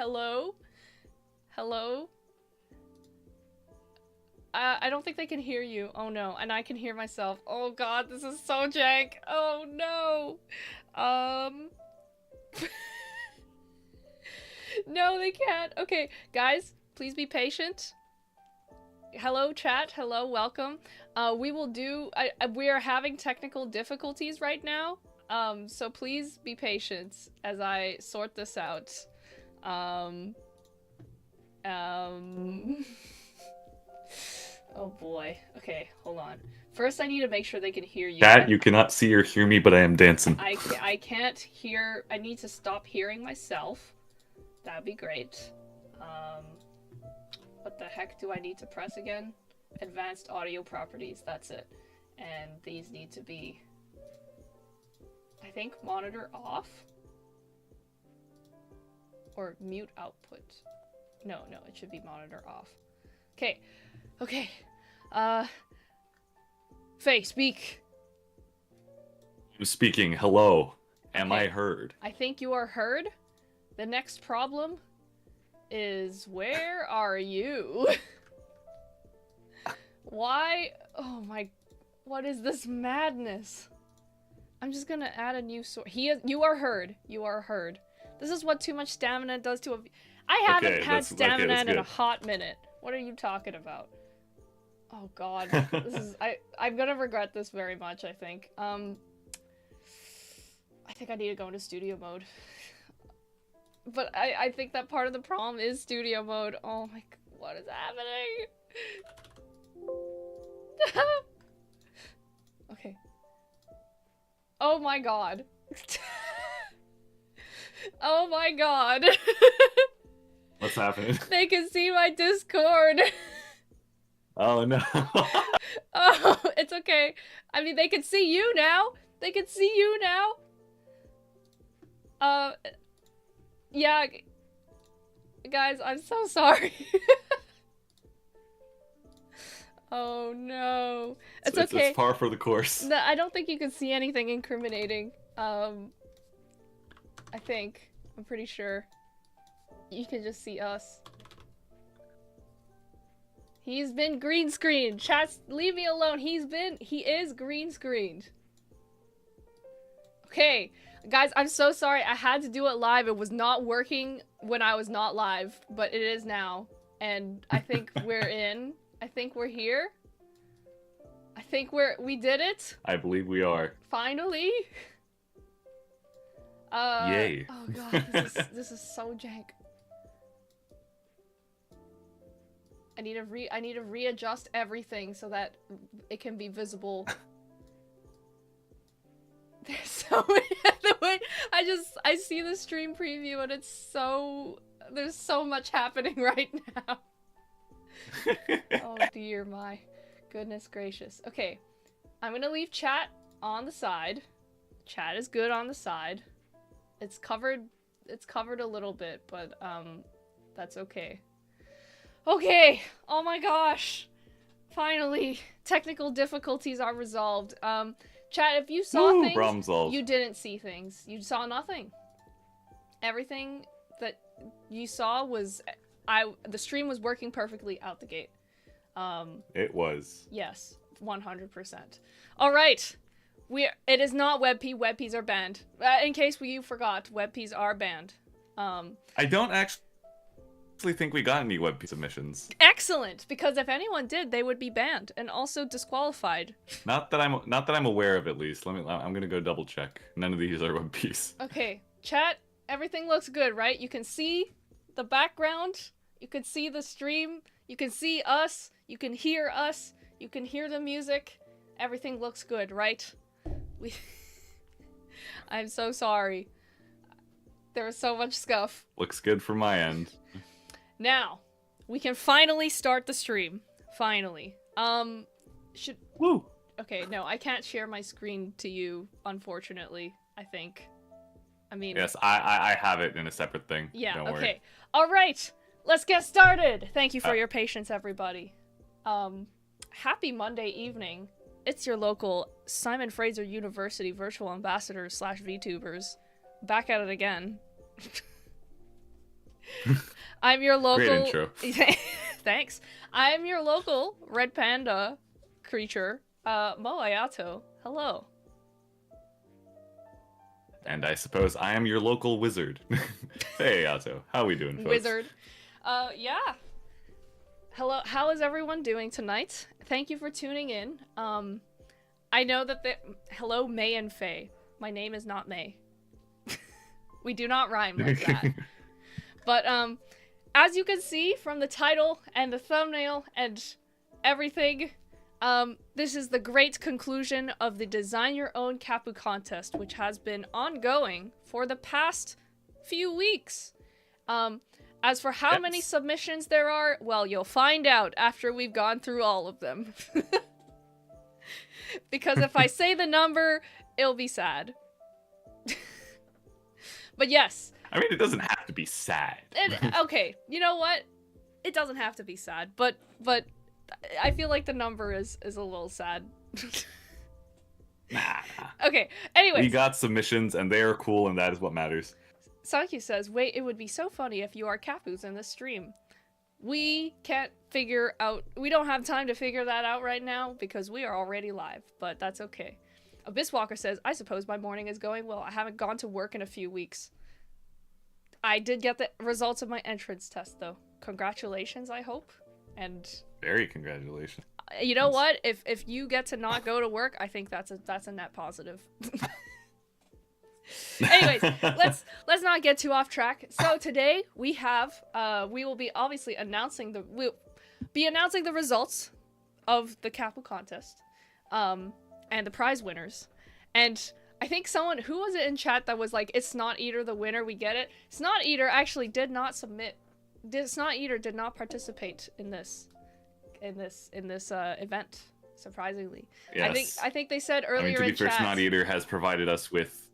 Hello? Hello? I don't think they can hear you. Oh no, and I can hear myself. Oh god, this is so jank. Oh no. No, they can't. Okay, guys, please be patient. Hello, chat. Hello, welcome. We will do... we are having technical difficulties right now. So please be patient as I sort this out. Oh boy. Okay, hold on. First, I need to make sure they can hear you. Chat, you cannot see or hear me, but I am dancing. I can't hear... I need to stop hearing myself. That'd be great. What the heck do I need to press again? Advanced audio properties, that's it. And these need to be... I think monitor off? Or mute output. No, it should be monitor off. Okay. Okay. Faye, speak. I'm speaking. Hello. Am Okay. I heard? I think you are heard. The next problem is, where are you? Why? Oh my... What is this madness? I'm just gonna add a new source. You are heard. You are heard. This is what too much stamina does to a... I haven't had stamina in a hot minute. What are you talking about? Oh god. This is... I'm gonna regret this very much, I think. I think I need to go into studio mode. But I think that part of the problem is studio mode. Oh my god, what is happening? Okay. Oh my god. Oh my god. What's happening? They can see my Discord. Oh no. Oh, it's okay. I mean, they can see you now. They can see you now. Yeah. Guys, I'm so sorry. Oh no. It's okay. It's par for the course. No, I don't think you can see anything incriminating. I think. I'm pretty sure. You can just see us. He's been green screened. Chat, leave me alone. He is green screened. Okay. Guys, I'm so sorry. I had to do it live. It was not working when I was not live, but it is now. And I think we're in. I think we're here. I think we did it. I believe we are. Finally. Yay. Oh god, this is so jank. I need to readjust everything so that it can be visible. There's so many the way I see the stream preview and it's so there's so much happening right now. Oh dear, my goodness gracious. Okay, I'm gonna leave chat on the side. Chat is good on the side. It's covered a little bit, but that's okay. Okay, oh my gosh. Finally, technical difficulties are resolved. Chat, if you saw things, problem solved. You didn't see things. You saw nothing. Everything that you saw was the stream was working perfectly out the gate. It was. Yes, 100%. All right. It is not WebP. WebPs are banned. In case you forgot, WebPs are banned. I don't actually think we got any WebP submissions. Excellent, because if anyone did, they would be banned and also disqualified. Not that I'm aware of, at least. I'm gonna go double check. None of these are WebPs. Okay, chat, everything looks good, right? You can see the background, you can see the stream, you can see us, you can hear us, you can hear the music. Everything looks good, right? I'm so sorry. There was so much scuff. Looks good from my end. Now, we can finally start the stream. Finally. Woo! Okay, no, I can't share my screen to you, unfortunately, I think. I mean... Yes, I have it in a separate thing. Yeah, Don't okay. worry. Alright, let's get started! Thank you for your patience, everybody. Happy Monday evening. It's your local Simon Fraser University virtual ambassadors / VTubers. Back at it again. I'm your local. Great intro. Thanks. I'm your local red panda creature, Mo Ayato. Hello. And I suppose I am your local wizard. Hey, Ayato. How we doing, folks? Wizard. Yeah. Hello. How is everyone doing tonight? Thank you for tuning in. I know that hello, May and Faye. My name is not May. We do not rhyme like that. But, as you can see from the title and the thumbnail and everything, this is the great conclusion of the Design Your Own Cappu contest, which has been ongoing for the past few weeks. As for how many submissions there are, well, you'll find out after we've gone through all of them. Because if I say the number, it'll be sad. But yes. I mean, it doesn't have to be sad. Okay, you know what? It doesn't have to be sad, but I feel like the number is a little sad. Nah. Okay, anyways. We got submissions, and they are cool, and that is what matters. Sankyu says, wait, it would be so funny if you are Cappus in this stream. We can't figure out... We don't have time to figure that out right now, because we are already live, but that's okay. Abysswalker says, I suppose my morning is going well. I haven't gone to work in a few weeks. I did get the results of my entrance test, though. Congratulations, I hope. And... Very congratulations. You know what? If you get to not go to work, I think that's a net positive. Anyways, let's not get too off track. So today we have we will be obviously announcing the results of the Cappu contest, and the prize winners. And I think someone who was it in chat that was like, "It's Not Eater the winner, we get it." Snot Eater actually did not submit. Snot Eater did not participate in this event. Surprisingly, yes. I think they said earlier in chat. To be fair, Snot Eater has provided us with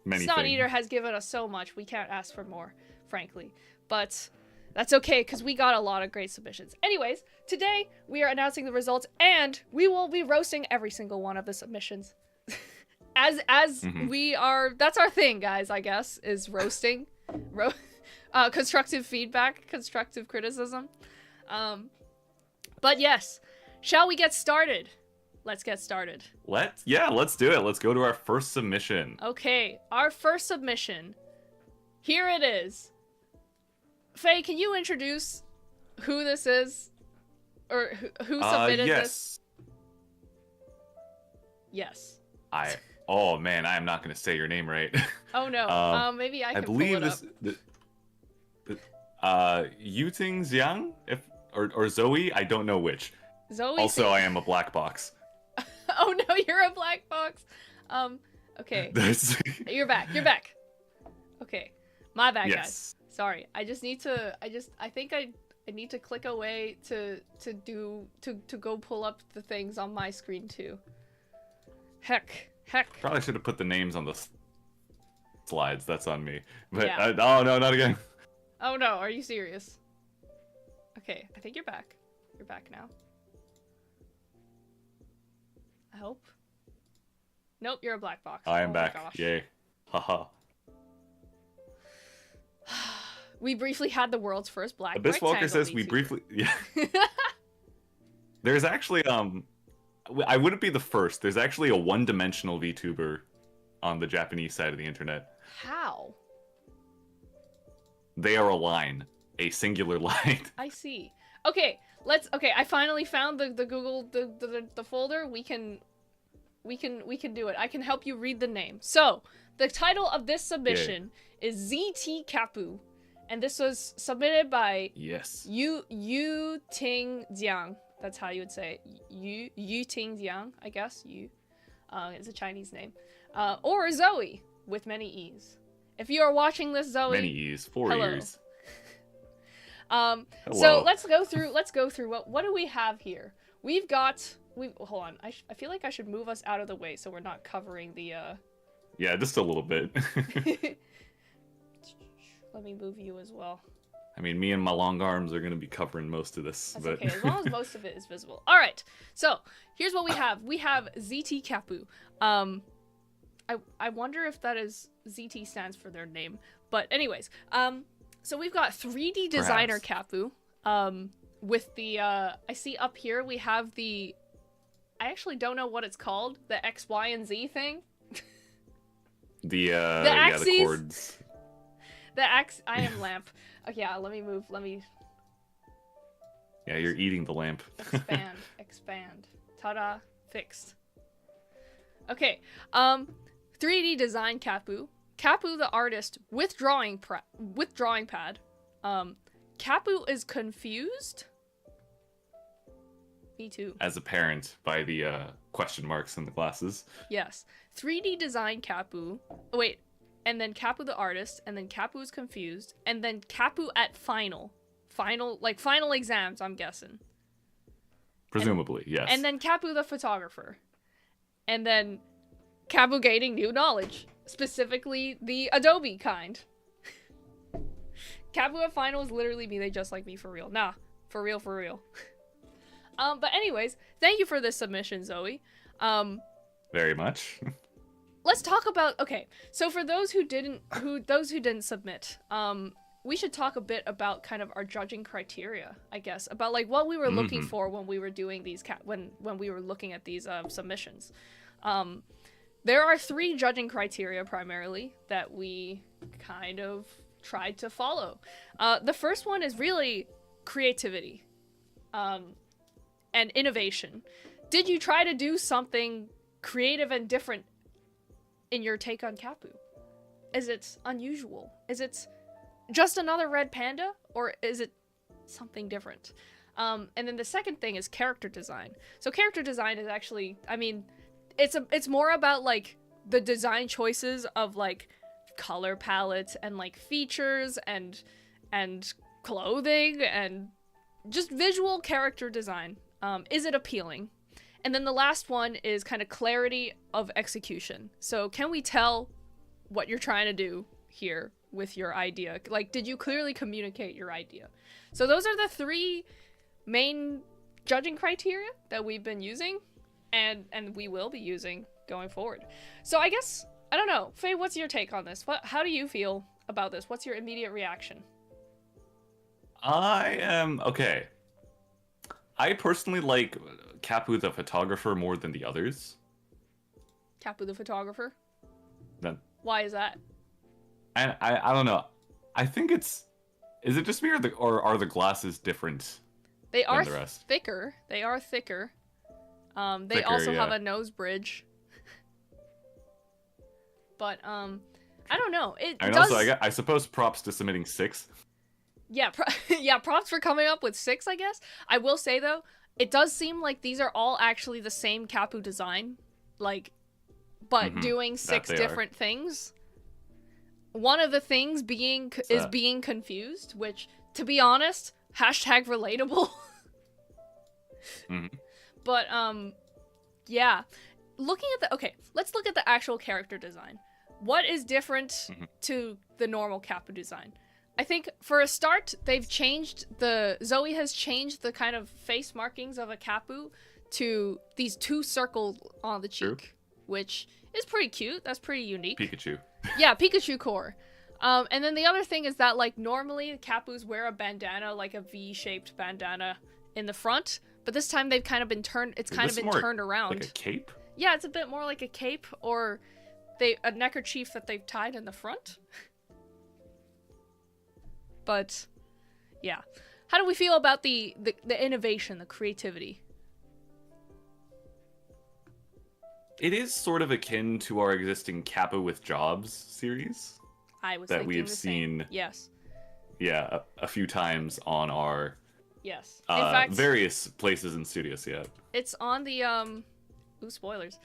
many Snot things. Eater has given us so much, we can't ask for more, frankly. But that's okay, because we got a lot of great submissions. Anyways, today we are announcing the results, and we will be roasting every single one of the submissions. As we are, that's our thing, guys, I guess, is roasting. Constructive feedback, constructive criticism. But yes, shall we get started? Let's get started. Let's do it. Let's go to our first submission. Okay, our first submission. Here it is. Faye, can you introduce who this is? Or who submitted this? Yes. Oh man, I am not going to say your name right. Oh no. Maybe I can pull it up. Yuting Xiang? Or Zoe? I don't know which. Zoe. Also, I am a black box. Oh no, you're a black box. Okay. You're back. Okay. My bad, guys. Sorry. I think I need to click away to go pull up the things on my screen too. Heck. Probably should have put the names on the slides. That's on me. But yeah. Oh no, not again. Oh no, are you serious? Okay, I think you're back. You're back now. I hope. Nope, you're a black box. I am oh back. Gosh. Yay. Haha. We briefly had the world's first black Abysswalker says VTuber. we briefly... Yeah. There's actually, I wouldn't be the first. There's actually a one-dimensional VTuber on the Japanese side of the internet. How? They are a line. A singular line. I see. Okay, I finally found the Google the folder. We can do it. I can help you read the name. So, the title of this submission is ZT Cappu, and this was submitted by Yu Ting Jiang. That's how you would say it. Yu Ting Jiang, I guess. It's a Chinese name. Or Zoe with many E's. If you are watching this, Zoe, many E's, 4 hello. years. So let's go through what do we have here? Hold on. I feel like I should move us out of the way so we're not covering the Yeah, just a little bit. Let me move you as well. I mean, me and my long arms are going to be covering most of this. That's okay, as long as most of it is visible. All right, so here's what we have. We have ZT Cappu. I wonder if that is ZT stands for their name. But anyways, So we've got 3D designer Cappu. With the I see up here we have the, I actually don't know what it's called, the X, Y, and Z thing. The axes. the chords. The ax. I am lamp. Okay, yeah. Let me move. Let me. Yeah, you're eating the lamp. Expand. Expand. Ta-da! Fixed. Okay. 3D design Cappu. Cappu the artist with drawing pad. Cappu is confused. Me too. As apparent by the question marks in the glasses. Yes. 3D design Cappu. Oh, wait. And then Cappu the artist. And then Cappu is confused. And then Cappu at final. Final exams, I'm guessing. Presumably, yes. And then Cappu the photographer. And then Cappu gaining new knowledge. Specifically, the Adobe kind. Cappu at final is literally me. They just like me for real. Nah. For real, for real. But anyways, thank you for this submission, Zoe. Very much. Let's talk about, okay, so for those who didn't submit, we should talk a bit about kind of our judging criteria, I guess, about like what we were looking for when we were doing these when we were looking at these submissions. There are 3 judging criteria primarily that we kind of tried to follow. The first one is really creativity. And innovation. Did you try to do something creative and different in your take on Cappu? Is it unusual? Is it just another red panda? Or is it something different? And then the second thing is character design. So character design is actually, I mean, it's more about like the design choices of like color palettes and like features and clothing and just visual character design. Is it appealing? And then the last one is kind of clarity of execution. So can we tell what you're trying to do here with your idea? Like, did you clearly communicate your idea? So those are the 3 main judging criteria that we've been using and we will be using going forward. So I guess, I don't know. Faye, what's your take on this? How do you feel about this? What's your immediate reaction? I am okay. I personally like Cappu the photographer more than the others. Cappu the photographer? Then why is that? And I don't know. I think is it just me or are the glasses different? They are than the rest? thicker. They are thicker. They Thicker, also yeah. have a nose bridge. But I don't know. And also I suppose props to submitting 6. Yeah, yeah, props for coming up with 6, I guess. I will say, though, it does seem like these are all actually the same Cappu design, like, but doing 6 different things. One of the things is being confused, which, to be honest, hashtag relatable. But, yeah. Okay, let's look at the actual character design. What is different to the normal Cappu design? I think for a start, Zoe has changed the kind of face markings of a Cappu to these 2 circles on the cheek, which is pretty cute. That's pretty unique. Pikachu. Yeah, Pikachu core. And then the other thing is that like normally Cappus wear a bandana, like a V-shaped bandana in the front, but this time they've kind of been turned. It's kind of been turned around. Like a cape? Yeah, it's a bit more like a cape or a neckerchief that they've tied in the front. But, yeah. How do we feel about the innovation, the creativity? It is sort of akin to our existing Kappa with Jobs series. I was that we have seen. Yes. Yeah, a few times on our. Yes. In fact, various places in Studio SIAT. It's on the Ooh, spoilers.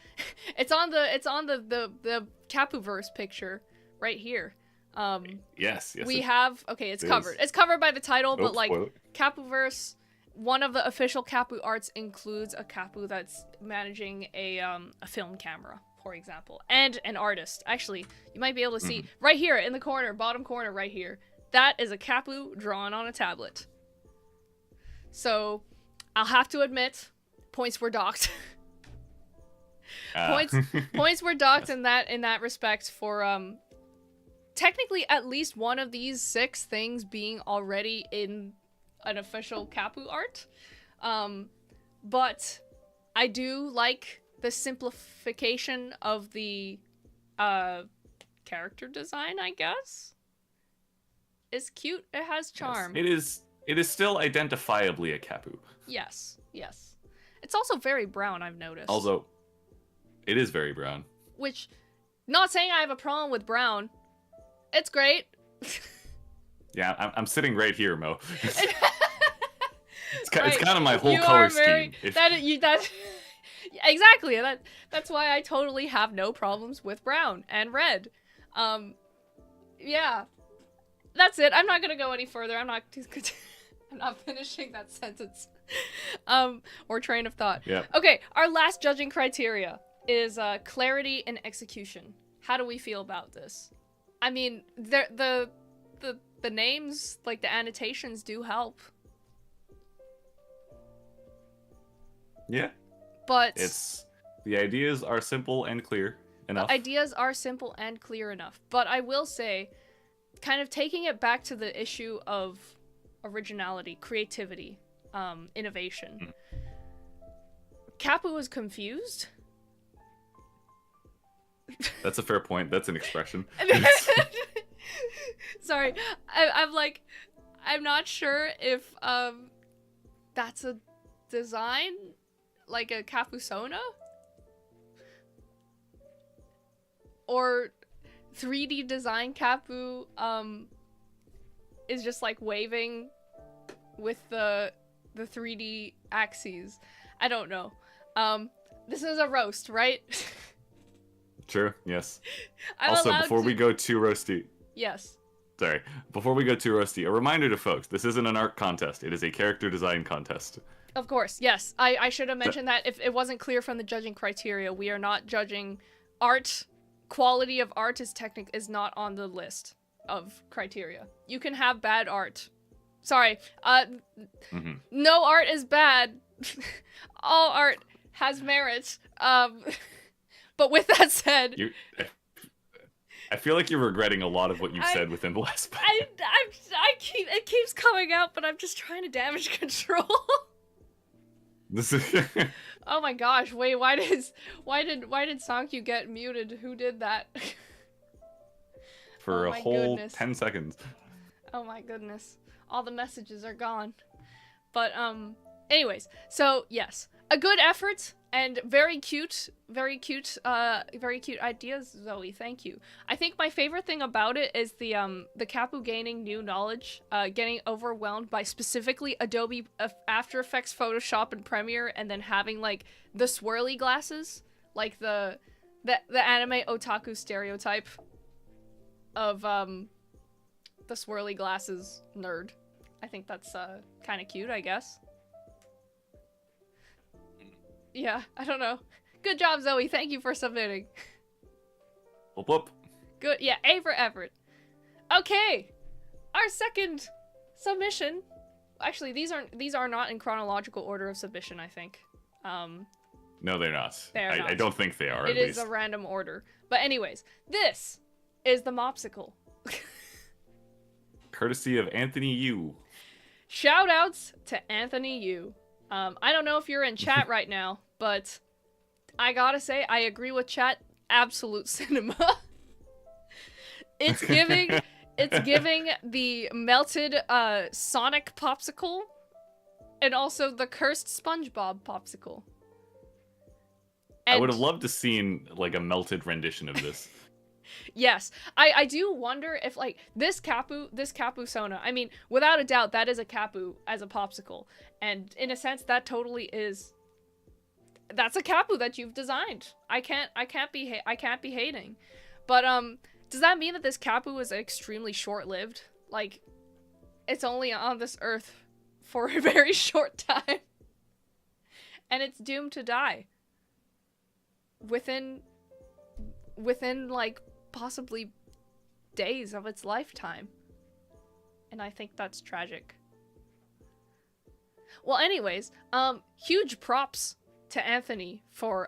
it's on the Cappuverse picture right here. Yes. We have it's covered. It's covered by the title, but like spoiler. Cappuverse, one of the official Cappu arts includes a Cappu that's managing a film camera, for example, and an artist. Actually, you might be able to see right here in the corner, bottom corner, right here. That is a Cappu drawn on a tablet. So, I'll have to admit, points were docked. Points were docked in that respect for technically at least one of these 6 things being already in an official Cappu art. But I do like the simplification of the character design, I guess. It's cute. It has charm. Yes, it is still identifiably a Cappu. Yes, yes. It's also very brown, I've noticed. Also, it is very brown. Which, not saying I have a problem with brown. It's great. Yeah, I'm sitting right here, Mo. It's Right. kind of my whole You color are very, scheme. Exactly. That's why I totally have no problems with brown and red. Yeah. That's it. I'm not gonna go any further. I'm not finishing that sentence. Or train of thought. Yeah. Okay, our last judging criteria is clarity and execution. How do we feel about this? I mean, the names, like the annotations, do help. Yeah. But the ideas are simple and clear enough. Ideas are simple and clear enough. But I will say, kind of taking it back to the issue of originality, creativity, innovation. Cappu was confused. That's a fair point. That's an expression. Sorry, I'm not sure if that's a design, like a capusona, or 3D design Cappu is just like waving with the 3D axes. I don't know. This is a roast, right? Sure, yes. I'm also, allowed before we go too roasty... Yes. Sorry. Before we go too roasty, a reminder to folks, this isn't an art contest. It is a character design contest. Of course, yes. I should have mentioned that if it wasn't clear from the judging criteria. We are not judging art. Quality of art is not on the list of criteria. You can have bad art. Sorry. No art is bad. All art has merit. But with that said, I feel like you're regretting a lot of what you've said within the last. It keeps coming out, but I'm just trying to damage control. This is. Oh my gosh! Wait, why did Sankyu get muted? Who did that? For oh a whole goodness. 10 seconds. Oh my goodness! All the messages are gone. But anyways, so yes, a good effort. And very cute ideas, Zoe. Thank you. I think my favorite thing about it is the Cappu gaining new knowledge, getting overwhelmed by specifically Adobe After Effects, Photoshop, and Premiere, and then having like the swirly glasses, like the anime otaku stereotype of the swirly glasses nerd. I think that's kind of cute, I guess. Yeah, I don't know. Good job, Zoe. Thank you for submitting. Whoop whoop. Good. Yeah, A for effort. Okay. Our second submission. Actually, these are not in chronological order of submission, I think. No, they're not. They're not. I don't think they are, It at is least. a random order. But anyways, this is the Mopsicle. Courtesy of Anthony Yu. Shoutouts to Anthony Yu. I don't know if you're in chat right now, but I gotta say, I agree with chat. Absolute cinema. It's giving the melted Sonic popsicle, and also the cursed SpongeBob popsicle. And I would have loved to seen like a melted rendition of this. yes, I do wonder if like this Capusona. I mean, without a doubt, that is a Cappu as a popsicle, and in a sense, that totally is. That's a Cappu that you've designed. I can't be hating, but does that mean that this Cappu is extremely short-lived? Like, it's only on this earth for a very short time, and it's doomed to die within like possibly days of its lifetime, and I think that's tragic. Well, anyways, huge props to Anthony for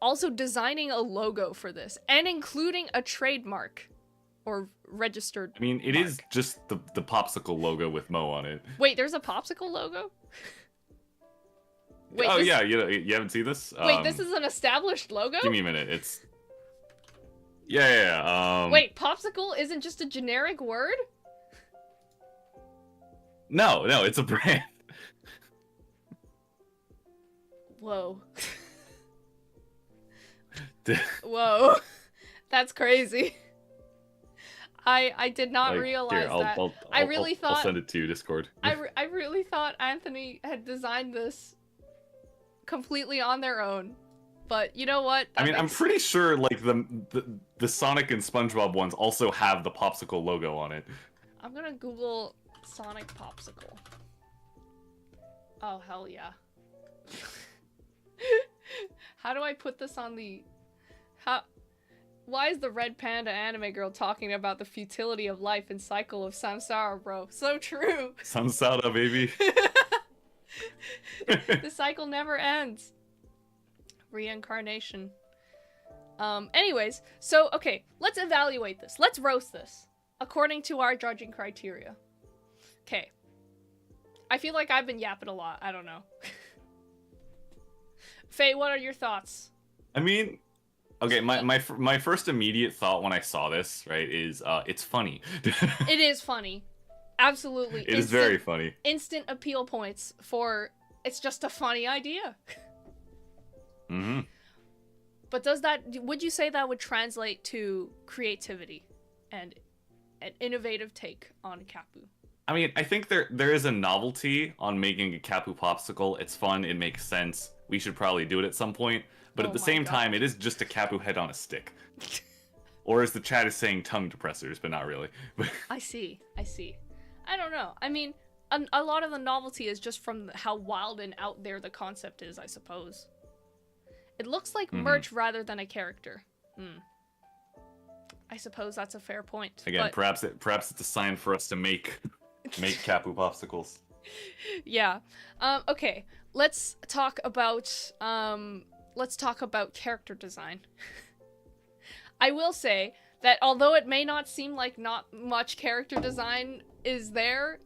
also designing a logo for this and including a trademark or registered. I mean, it mark. is just the popsicle logo with Mo on it. Wait, there's a popsicle logo? Wait, oh this... yeah, you haven't seen this? Wait, this is an established logo? Give me a minute. It's yeah. Wait, popsicle isn't just a generic word? No, it's a brand. Whoa. Whoa. That's crazy. I did not realize that. I really thought I'll send it to you, Discord. I really thought Anthony had designed this completely on their own. But you know what? I mean, I'm pretty sure like the Sonic and SpongeBob ones also have the popsicle logo on it. I'm gonna Google Sonic popsicle. Oh hell yeah. How do I put this on the... Why is the red panda anime girl talking about the futility of life and cycle of samsara, bro? So true! Samsara, baby! The cycle never ends. Reincarnation. Anyways, so, okay, let's evaluate this. Let's roast this. According to our judging criteria. Okay. I feel like I've been yapping a lot. I don't know. Faye, what are your thoughts? I mean, okay, my first immediate thought when I saw this, right, is it's funny. It is funny. Absolutely. It is very funny. Instant appeal points for it's just a funny idea. Mm-hmm. But would you say that would translate to creativity and an innovative take on Cappu? I mean, I think there is a novelty on making a Cappu popsicle. It's fun, it makes sense. We should probably do it at some point. But at the same time, it is just a Cappu head on a stick. Or as the chat is saying, tongue depressors, but not really. I see. I don't know. I mean, a lot of the novelty is just from how wild and out there the concept is, I suppose. It looks like merch rather than a character. I suppose that's a fair point. Again, but... perhaps it's a sign for us to make Cappu popsicles. Yeah. Okay. Let's talk about character design. I will say that although it may not seem like not much character design is there,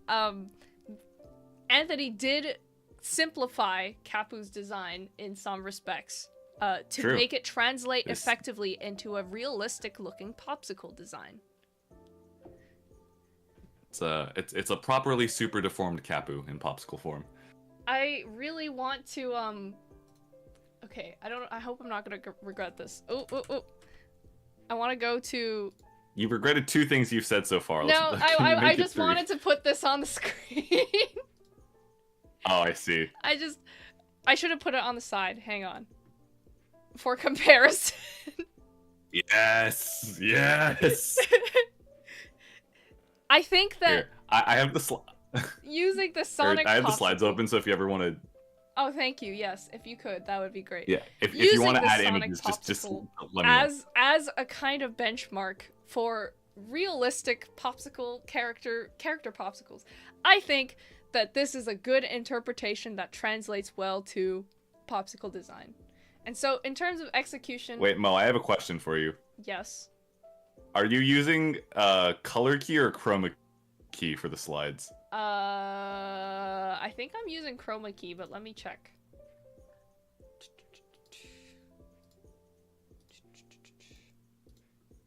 Anthony did simplify Cappu's design in some respects to make it translate effectively into a realistic looking popsicle design. It's a properly super deformed Cappu in popsicle form. I really want to okay, I hope I'm not gonna regret this. Oh. I want to go to... You've regretted two things you've said so far. No, I just wanted to put this on the screen. Oh, I see. I should have put it on the side. Hang on. For comparison. Yes. I think that... Here, I have the using the Sonic I have popsicle... the slides open, so if you ever want to... Oh, thank you. Yes, if you could, that would be great. Yeah, if you want to add images, just let me know. As a kind of benchmark for realistic popsicle character popsicles, I think that this is a good interpretation that translates well to popsicle design. And so, in terms of execution... Wait, Mo, I have a question for you. Yes. Are you using color key or chroma key for the slides? I think I'm using chroma key, but let me check.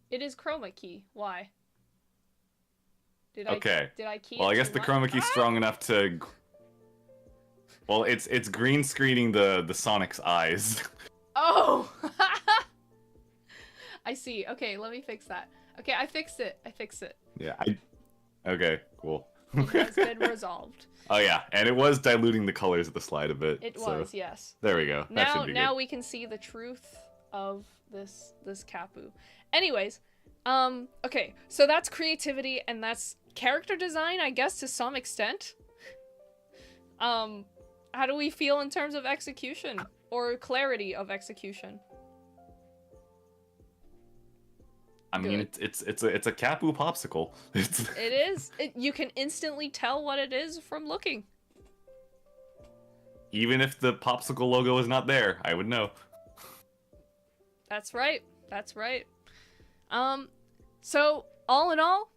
It is chroma key. Why? Did I key? Well, I guess the chroma key's strong enough to. Well, it's green screening the Sonic's eyes. Oh. I see. Okay, let me fix that. Okay, I fixed it. Yeah. Okay. Cool. It has been resolved. Oh yeah, and it was diluting the colors of the slide a bit. It was, yes. There we go. Now we can see the truth of this Cappu. Anyways, okay, so that's creativity and that's character design, I guess, to some extent. How do we feel in terms of execution or clarity of execution? I mean, it's a Cappu popsicle. It is. You can instantly tell what it is from looking. Even if the popsicle logo is not there, I would know. That's right. So all in all,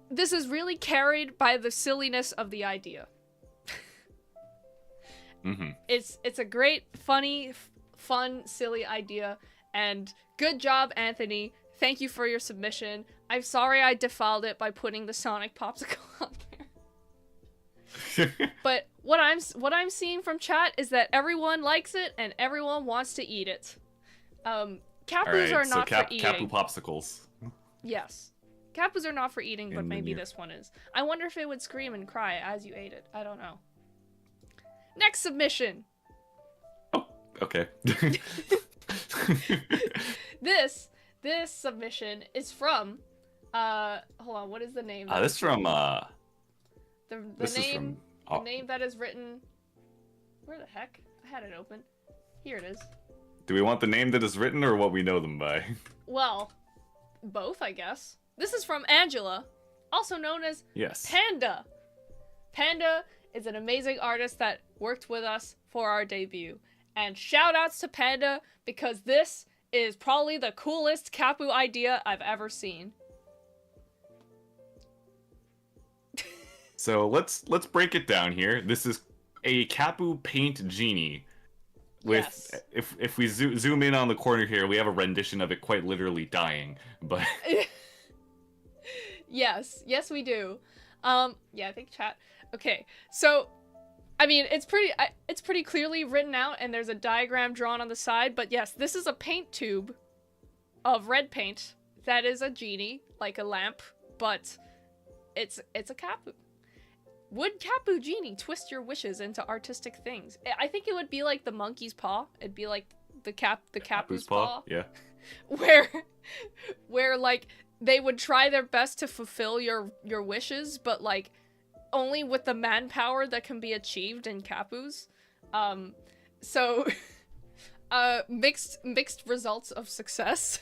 this is really carried by the silliness of the idea. Mm-hmm. It's a great, funny, fun, silly idea, and good job, Anthony. Thank you for your submission. I'm sorry I defiled it by putting the Sonic popsicle on there. But what I'm seeing from chat is that everyone likes it and everyone wants to eat it. Cappus are not for eating. Cappu popsicles. Yes. Cappus are not for eating, but maybe near. this one is. I wonder if it would scream and cry as you ate it. I don't know. Next submission. Oh, okay. This submission is from hold on, what is the name? This is from the this name is from the name that is written. Where the heck? I had it open. Here it is. Do we want the name that is written or what we know them by? Well, both, I guess. This is from Angela, also known as Panda. Panda is an amazing artist that worked with us for our debut. And shout outs to Panda because this is probably the coolest Cappu idea I've ever seen. So let's break it down here. This is a Cappu paint genie. With if we zoom in on the corner here, we have a rendition of it quite literally dying. But yes we do. Yeah, I think chat. Okay, so I mean it's pretty clearly written out, and there's a diagram drawn on the side. But yes, this is a paint tube of red paint that is a genie, like a lamp, but it's a Cappu. Would Cappu Genie twist your wishes into artistic things? I think it would be like the monkey's paw. It'd be like the Cappu's paw. Yeah. Where like they would try their best to fulfill your wishes, but like only with the manpower that can be achieved in Cappus. So mixed results of success.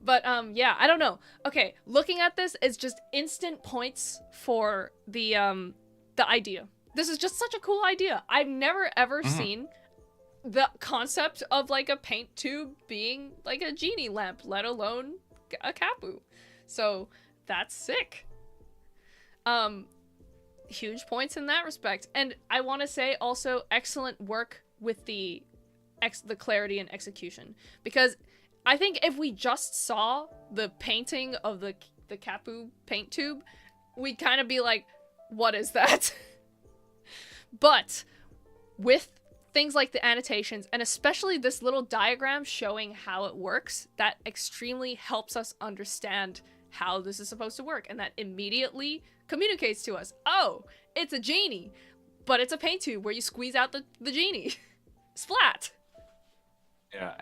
But, yeah, I don't know. Okay, looking at this is just instant points for the idea. This is just such a cool idea. I've never ever seen the concept of, like, a paint tube being, like, a genie lamp, let alone a Cappu. So, that's sick. Huge points in that respect. And I want to say also excellent work with the clarity and execution. Because I think if we just saw the painting of the Cappu paint tube, we'd kind of be like, what is that? But with things like the annotations, and especially this little diagram showing how it works, that extremely helps us understand how this is supposed to work, and that immediately communicates to us, oh, it's a genie, but it's a paint tube where you squeeze out the genie. Splat! Yeah.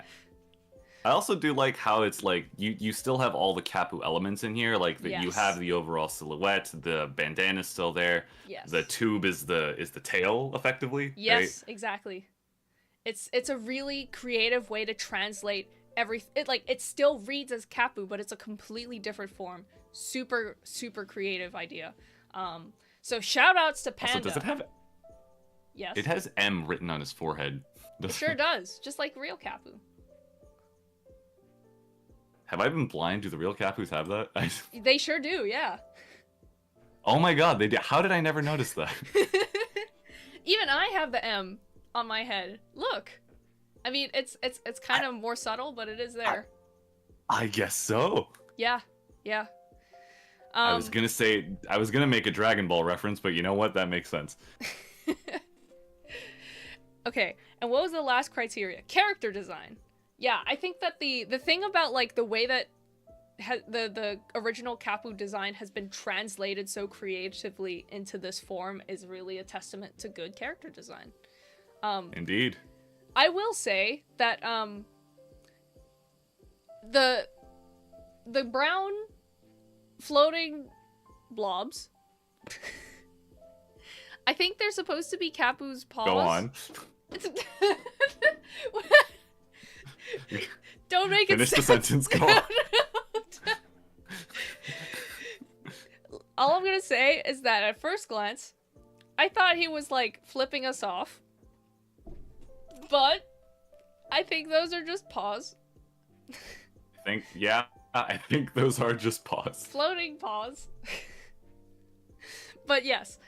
I also do like how it's like you still have all the Cappu elements in here, like that you have the overall silhouette, the bandana's still there. Yes. The tube is the tail effectively. Yes, right? Exactly. It's a really creative way to translate it still reads as Cappu, but it's a completely different form. Super creative idea. So shout outs to Panda. Also, does it have Yes. It has M written on his forehead. It sure does, just like real Cappu. Have I been blind? Do the real Cappus have that? They sure do, yeah. Oh my god, they do. How did I never notice that? Even I have the M on my head. Look. I mean, it's kind of more subtle, but it is there. I guess so. Yeah. I was gonna make a Dragon Ball reference, but you know what? That makes sense. Okay, and what was the last criteria? Character design. Yeah, I think that the thing about, like, the way that the original Cappu design has been translated so creatively into this form is really a testament to good character design. Indeed. I will say that the brown floating blobs, I think they're supposed to be Cappu's paws. Go on. Don't make it finish the sentence. Go on. All I'm gonna say is that at first glance, I thought he was, like, flipping us off. But I think those are just paws. Yeah. I think those are just paws. Floating paws. But yes.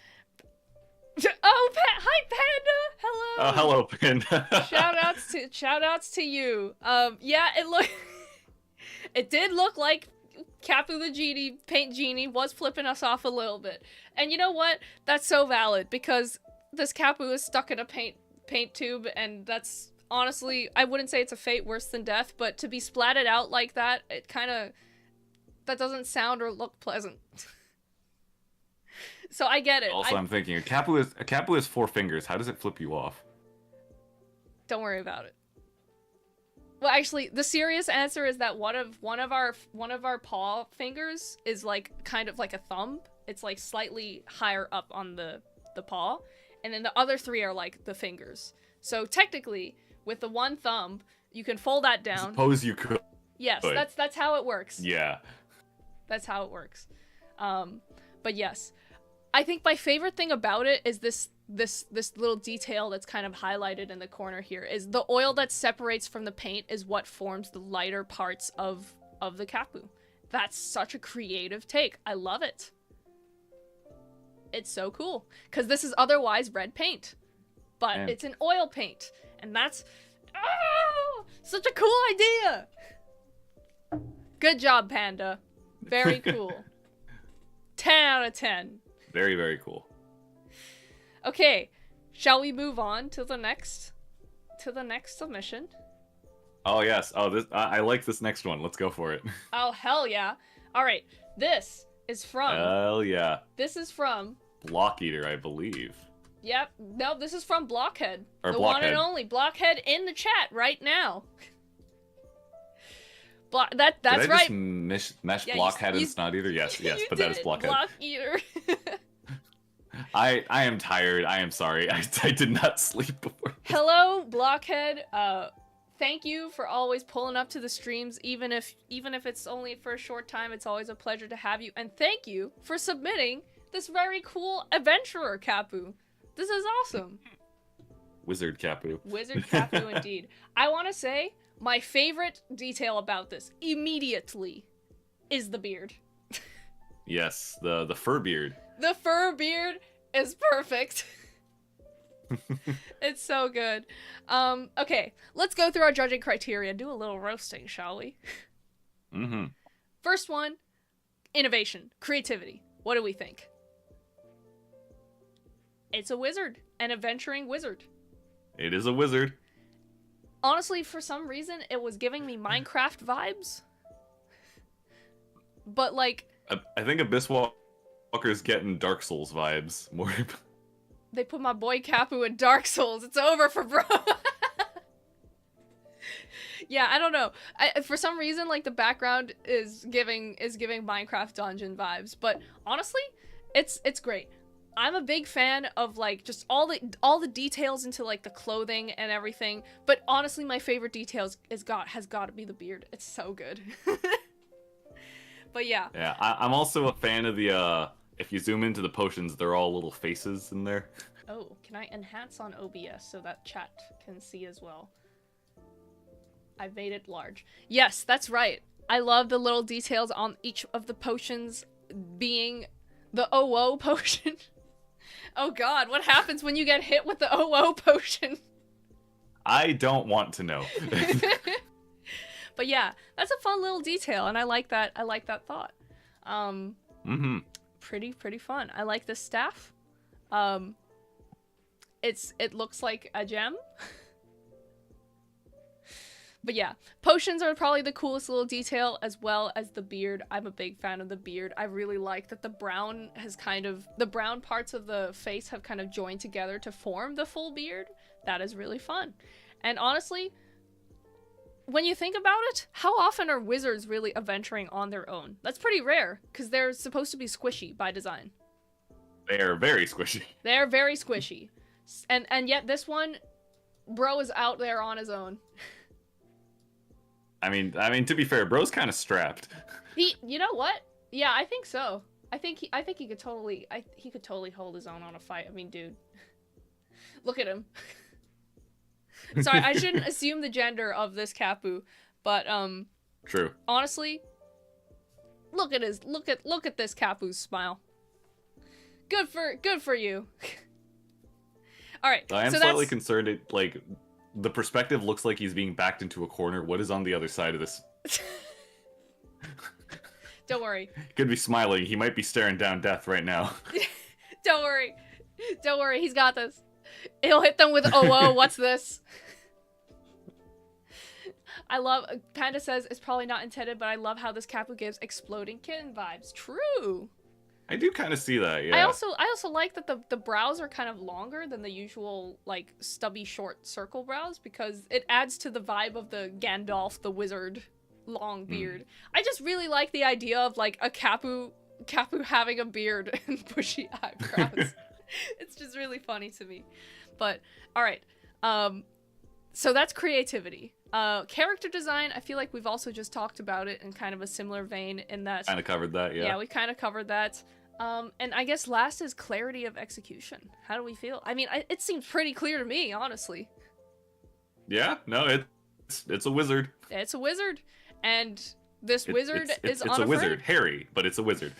Oh, hi Panda! Hello! Hello, Panda. Shoutouts to you. Yeah, it did look like Cappu the Genie, Paint Genie, was flipping us off a little bit. And you know what? That's so valid, because this Cappu is stuck in a paint tube, and that's, honestly, I wouldn't say it's a fate worse than death, but to be splatted out like that, it kinda, that doesn't sound or look pleasant. So I get it. Also, I'm thinking, a Cappu has 4 fingers. How does it flip you off? Don't worry about it. Well, actually, the serious answer is that one of our paw fingers is like kind of like a thumb. It's like slightly higher up on the paw, and then the other 3 are like the fingers. So technically, with the one thumb, you can fold that down. I suppose you could. Yes, that's how it works. Yeah. That's how it works. But yes, I think my favorite thing about it is this little detail that's kind of highlighted in the corner here, is the oil that separates from the paint is what forms the lighter parts of the Cappu. That's such a creative take. I love it. It's so cool, because this is otherwise red paint, but it's an oil paint, and that's such a cool idea. Good job, Panda. Very cool. 10 out of 10. Very, very cool. Okay, shall we move on to the next submission? Oh yes. Oh, this I like this next one. Let's go for it. Oh hell yeah! All right, this is from. Hell yeah. This is from. Block Eater, I believe. Yep. No, this is from Blockhead. Or the Blockhead. One and only Blockhead in the chat right now. That's Did I right. Just mesh Blockhead and Snot Eater? Yes, but that is Blockhead. Block Eater. I am tired. I am sorry. I did not sleep before. Hello, Blockhead. Thank you for always pulling up to the streams, even if it's only for a short time. It's always a pleasure to have you. And thank you for submitting this very cool adventurer Cappu. This is awesome. Wizard Cappu. Wizard Cappu indeed. I want to say my favorite detail about this immediately is the beard. Yes, the fur beard. The fur beard is perfect. It's so good. Okay, let's go through our judging criteria. Do a little roasting, shall we? Mm-hmm. First one, innovation, creativity. What do we think? It's a wizard, an adventuring wizard. It is a wizard. Honestly, for some reason, it was giving me Minecraft vibes. But like... I think Abyss Walker's getting Dark Souls vibes more. They put my boy Cappu in Dark Souls. It's over for bro. Yeah, I don't know. For some reason, like, the background is giving Minecraft dungeon vibes. But honestly, it's great. I'm a big fan of, like, just all the details into, like, the clothing and everything. But honestly, my favorite details has got to be the beard. It's so good. But yeah. Yeah, I'm also a fan of the, if you zoom into the potions, they're all little faces in there. Oh, can I enhance on OBS so that chat can see as well? I've made it large. Yes, that's right. I love the little details on each of the potions being the OO potion. Oh god, what happens when you get hit with the OO potion? I don't want to know. But yeah, that's a fun little detail, and I like that thought. Pretty fun. I like the staff. It looks like a gem. But yeah, potions are probably the coolest little detail, as well as the beard. I'm a big fan of the beard. I really like that the brown parts of the face have kind of joined together to form the full beard. That is really fun. And honestly, when you think about it, how often are wizards really adventuring on their own? That's pretty rare, because they're supposed to be squishy by design. They are very squishy. They're very squishy. And yet this one, bro is out there on his own. I mean, to be fair, bro's kind of strapped. You know what? Yeah, I think so. I think he could totally hold his own on a fight. I mean, dude, look at him. Sorry, I shouldn't assume the gender of this Cappu, but True. Honestly, Look at this Cappu's smile. Good for you. All right. I am slightly concerned. The perspective looks like he's being backed into a corner. What is on the other side of this? Don't worry. Could be smiling. He might be staring down death right now. Don't worry. Don't worry. He's got this. He'll hit them with, oh, what's this? I love, Panda says it's probably not intended, but I love how this Cappu gives exploding kitten vibes. True. I do kind of see that, yeah. I also like that the brows are kind of longer than the usual, like, stubby, short circle brows, because it adds to the vibe of the Gandalf the wizard long beard. I just really like the idea of, like, a Cappu having a beard and bushy eyebrows. It's just really funny to me. But, alright. So that's creativity. Character design, I feel like we've also just talked about it in kind of a similar vein in that... Kind of covered that, yeah. Yeah, we kind of covered that. And I guess last is clarity of execution. How do we feel? I mean, it seems pretty clear to me, honestly. Yeah, no, it's a wizard. It's a wizard. And this wizard is unafraid. It's a wizard. Hairy, but it's a wizard.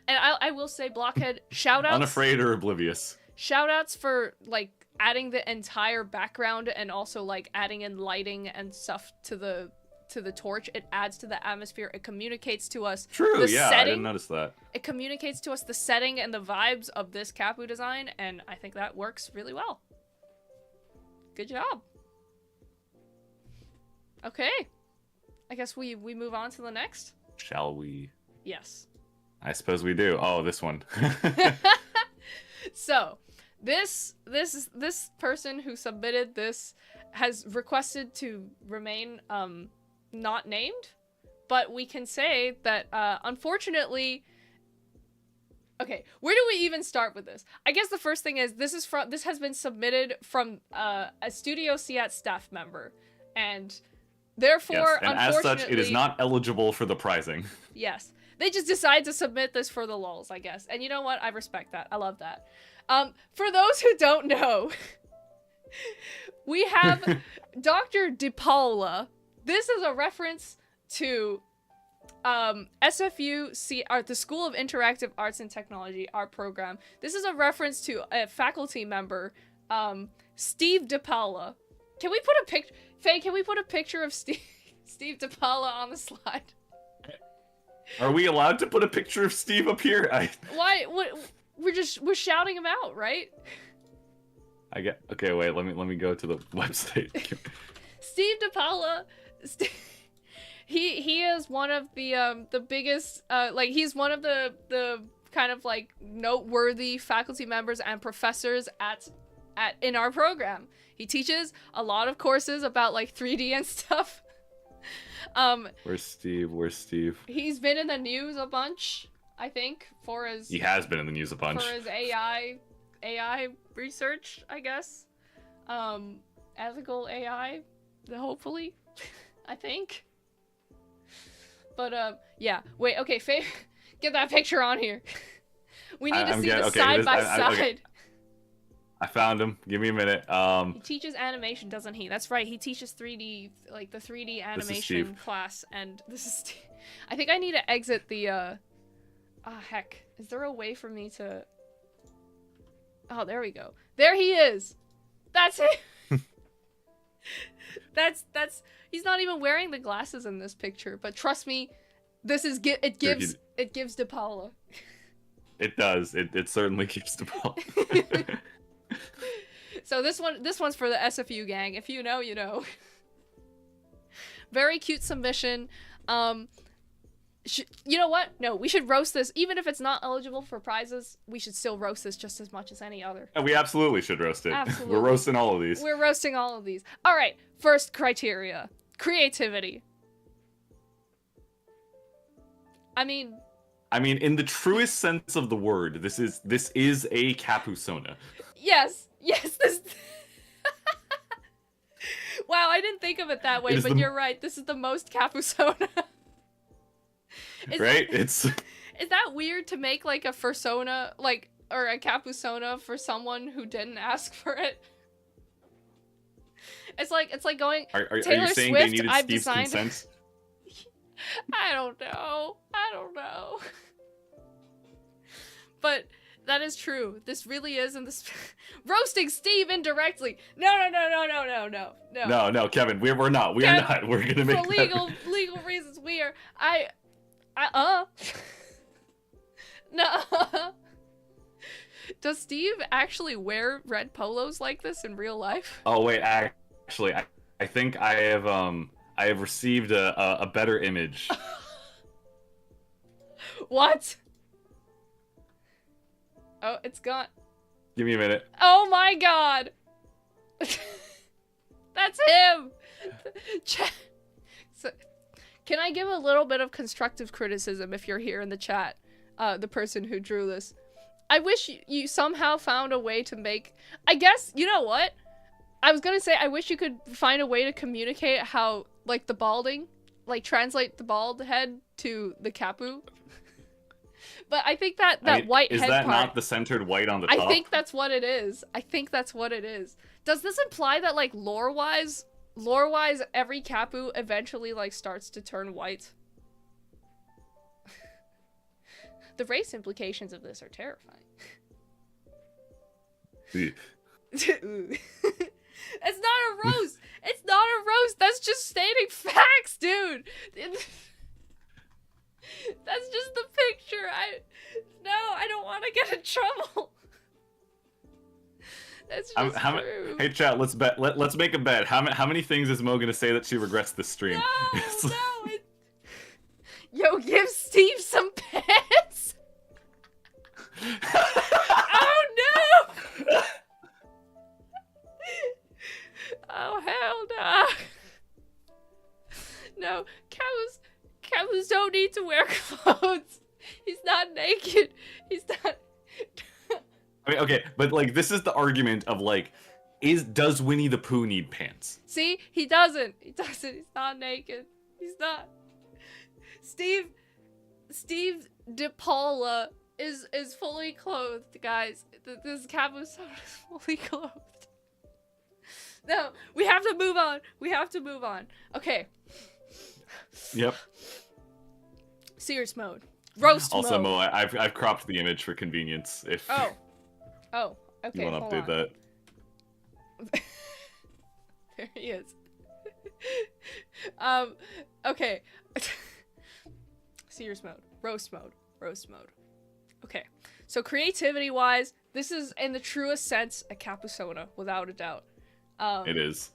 And I will say, Blockhead, shout-outs. Unafraid or oblivious. Shout-outs for, like, adding the entire background and also, like, adding in lighting and stuff to the torch. It adds to the atmosphere. It communicates to us the setting. I didn't notice that. It communicates to us the setting and the vibes of this Cappu design, and I think that works really well. Good job. Okay. I guess we move on to the next. Shall we? Yes. I suppose we do. Oh, this one. So, this person who submitted this has requested to remain not named, but we can say that unfortunately, okay, where do we even start with this? I guess the first thing is this has been submitted from a Studio SIAT staff member, and therefore, yes, and unfortunately, as such, it is not eligible for the prizing. Yes. They just decide to submit this for the lulz, I guess. And you know what? I respect that. I love that. For those who don't know, we have Dr. DePaula. This is a reference to SFU SIAT, the School of Interactive Arts and Technology, our program. This is a reference to a faculty member, Steve DePaula. Can we put a picture? Faye, can we put a picture of Steve DePaula on the slide? Are we allowed to put a picture of Steve up here? Why? We're shouting him out, right? Okay, wait. Let me go to the website. Steve DePaula. He is one of the biggest. Like, he's one of the kind of like noteworthy faculty members and professors in our program. He teaches a lot of courses about like 3D and stuff. Where's Steve? He's been in the news a bunch, I think, for his... He has been in the news a bunch. For his AI research, I guess. Ethical AI, hopefully, I think. But, yeah. Wait, okay, Faye, get that picture on here. We need to see the side-by-side. Okay. I found him. Give me a minute. He teaches animation, doesn't he? That's right. He teaches 3D, like the 3D animation class. And this is Steve. I think I need to exit the, heck. Is there a way for me to... Oh, there we go. There he is. That's it. That's, he's not even wearing the glasses in this picture, but trust me, this is, it gives DePaula. It does. It certainly gives DePaula. So this one's for the SFU gang. If you know, you know. Very cute submission. You know what? No, we should roast this. Even if it's not eligible for prizes, we should still roast this just as much as any other. We absolutely should roast it. Absolutely. We're roasting all of these. We're roasting all of these. All right. First criteria. Creativity. I mean, in the truest sense of the word, this is a capusona. Yes, this... Wow, I didn't think of it that way, but you're right. This is the most capusona. Right? Is that weird to make, like, a fursona, like, or a capusona for someone who didn't ask for it? It's like going, Are Taylor you saying Swift, they needed I've Steve's designed... consent? I don't know. I don't know. But that is true. This really is in this roasting Steve indirectly. No, Kevin, we're not. We are not. We're gonna make for legal reasons. We are. No. Does Steve actually wear red polos like this in real life? Oh wait, actually, I think I have received a better image. What? Oh, it's gone. Give me a minute. Oh my god! That's him! So, can I give a little bit of constructive criticism if you're here in the chat? The person who drew this. I wish you somehow found a way to make... I guess, you know what? I was gonna say, I wish you could find a way to communicate how, like, the balding, like, translate the bald head to the Cappu. But I think that white head part... Is that not the centered white on the top? I think that's what it is. I think that's what it is. Does this imply that, like, lore-wise, every Cappu eventually, like, starts to turn white? The race implications of this are terrifying. It's not a roast! It's not a roast! That's just stating facts, dude! That's just the picture. I don't want to get in trouble. That's just true. Hey chat, let's bet. Let's make a bet. How many things is Mo gonna say that she regrets this stream? No. Yo, give Steve some pants. Oh no! Oh hell no! No, Capus don't need to wear clothes. He's not naked. He's not. I mean, okay, but like this is the argument of like, does Winnie the Pooh need pants? See, he doesn't. He doesn't. He's not naked. He's not. Steve DePaula is fully clothed, guys. This Capus is fully clothed. No, we have to move on. We have to move on. Okay. Yep. Serious mode. Roast also, mode. Mo, I've cropped the image for convenience. If oh, okay. You want to update that? There he is. Okay. Serious mode. Roast mode. Okay. So creativity-wise, this is in the truest sense a capusona, without a doubt. It is.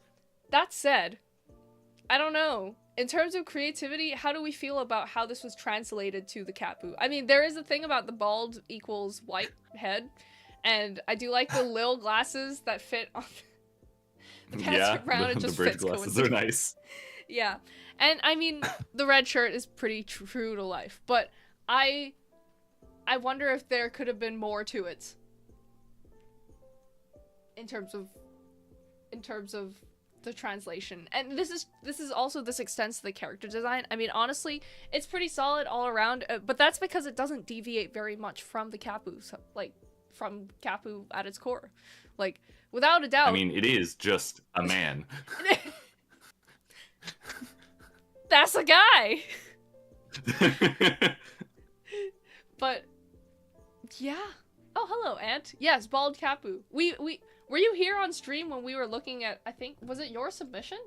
That said, I don't know. In terms of creativity, how do we feel about how this was translated to the Cappu? I mean, there is a thing about the bald equals white head, and I do like the lil glasses that fit on the pants around. It just the bridge fits. Glasses are nice. Yeah, and I mean, the red shirt is pretty true to life, but I wonder if there could have been more to it. In terms of the translation, and this is also, this extends to the character design. I mean, honestly, it's pretty solid all around, but that's because it doesn't deviate very much from the Cappu, like from Cappu at its core, like without a doubt. I mean, it is just a man. That's a guy. But yeah. Oh, hello, Ant. Yes, bald Cappu. Were you here on stream when we were looking at, I think, was it your submission?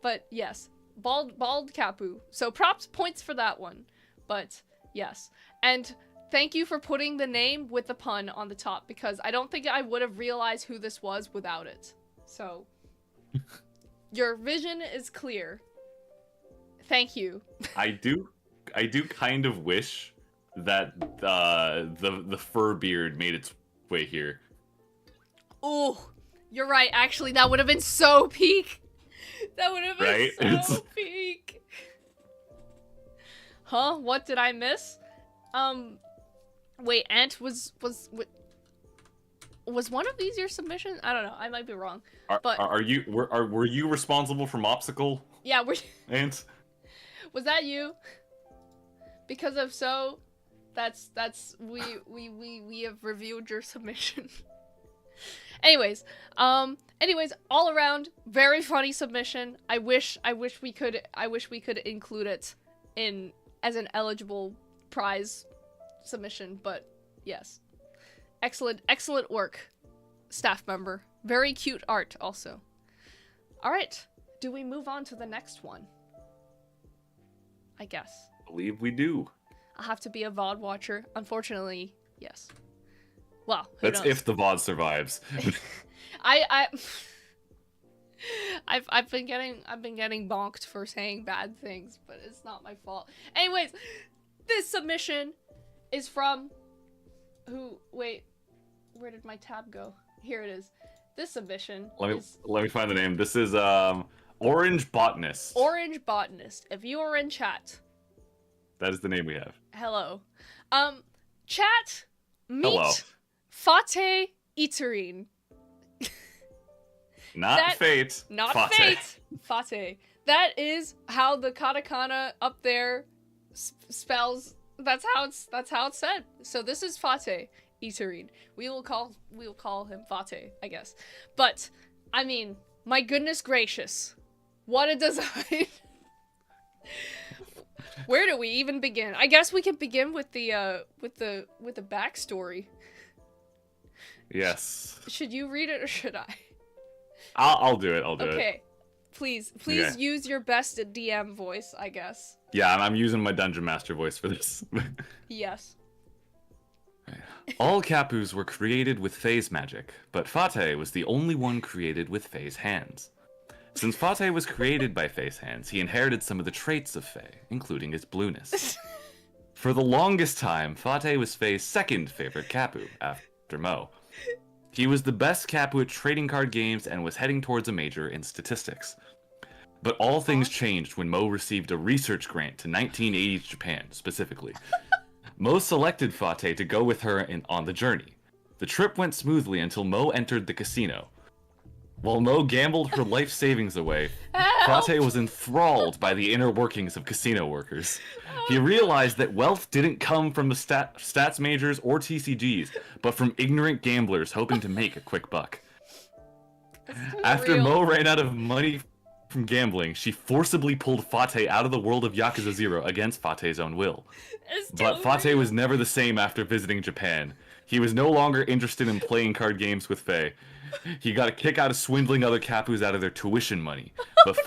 But yes, bald Cappu. So points for that one. But yes. And thank you for putting the name with the pun on the top, because I don't think I would have realized who this was without it. So your vision is clear. Thank you. I do kind of wish that the fur beard made its way here. Oh, you're right. Actually, that would have been so peak. That would have been so peak. Huh? What did I miss? Wait, Ant was one of these your submissions? I don't know. I might be wrong. Were you responsible for Mopsicle? Yeah, Ant? Was that you? Because if so, we have reviewed your submission. Anyways, Anyways, all around, very funny submission. I wish we could include it in as an eligible prize submission, but yes. Excellent work, staff member. Very cute art also. Alright, do we move on to the next one? I guess. I believe we do. I'll have to be a VOD watcher. Unfortunately, yes. Well, that's knows? if the VOD survives. I've been getting bonked for saying bad things, but it's not my fault. Anyways, this submission is from who? Wait, where did my tab go? Here it is. This submission. Let me find the name. This is Orange Botanist. Orange Botanist. If you are in chat, that is the name we have. Hello. Chat. Meet Hello. Fate Iterine. Not Fate. Not Fate. Fate. That is how the katakana up there spells. That's how it's said. So this is Fate Iterine. We will call him Fate, I guess. But I mean, my goodness gracious, what a design! Where do we even begin? I guess we can begin with the backstory. Yes. Should you read it or should I? I'll do it. Okay. Please Okay. use your best DM voice, I guess. Yeah, I'm using my Dungeon Master voice for this. Yes. All Capus were created with Faye's magic, but Fate was the only one created with Faye's hands. Since Fate was created by Faye's hands, he inherited some of the traits of Faye, including his blueness. For the longest time, Fate was Faye's second favorite Capu, after Mo. He was the best Capu at trading card games and was heading towards a major in statistics. But all things changed when Mo received a research grant to 1980s Japan, specifically. Mo selected Fate to go with her on the journey. The trip went smoothly until Mo entered the casino. While Mo gambled her life savings away, Fate was enthralled by the inner workings of casino workers. He realized that wealth didn't come from the stats majors or TCGs, but from ignorant gamblers hoping to make a quick buck. After Mo ran out of money from gambling, she forcibly pulled Fate out of the world of Yakuza 0 against Fate's own will. But Fate was never the same after visiting Japan. He was no longer interested in playing card games with Faye. He got a kick out of swindling other Capus out of their tuition money. But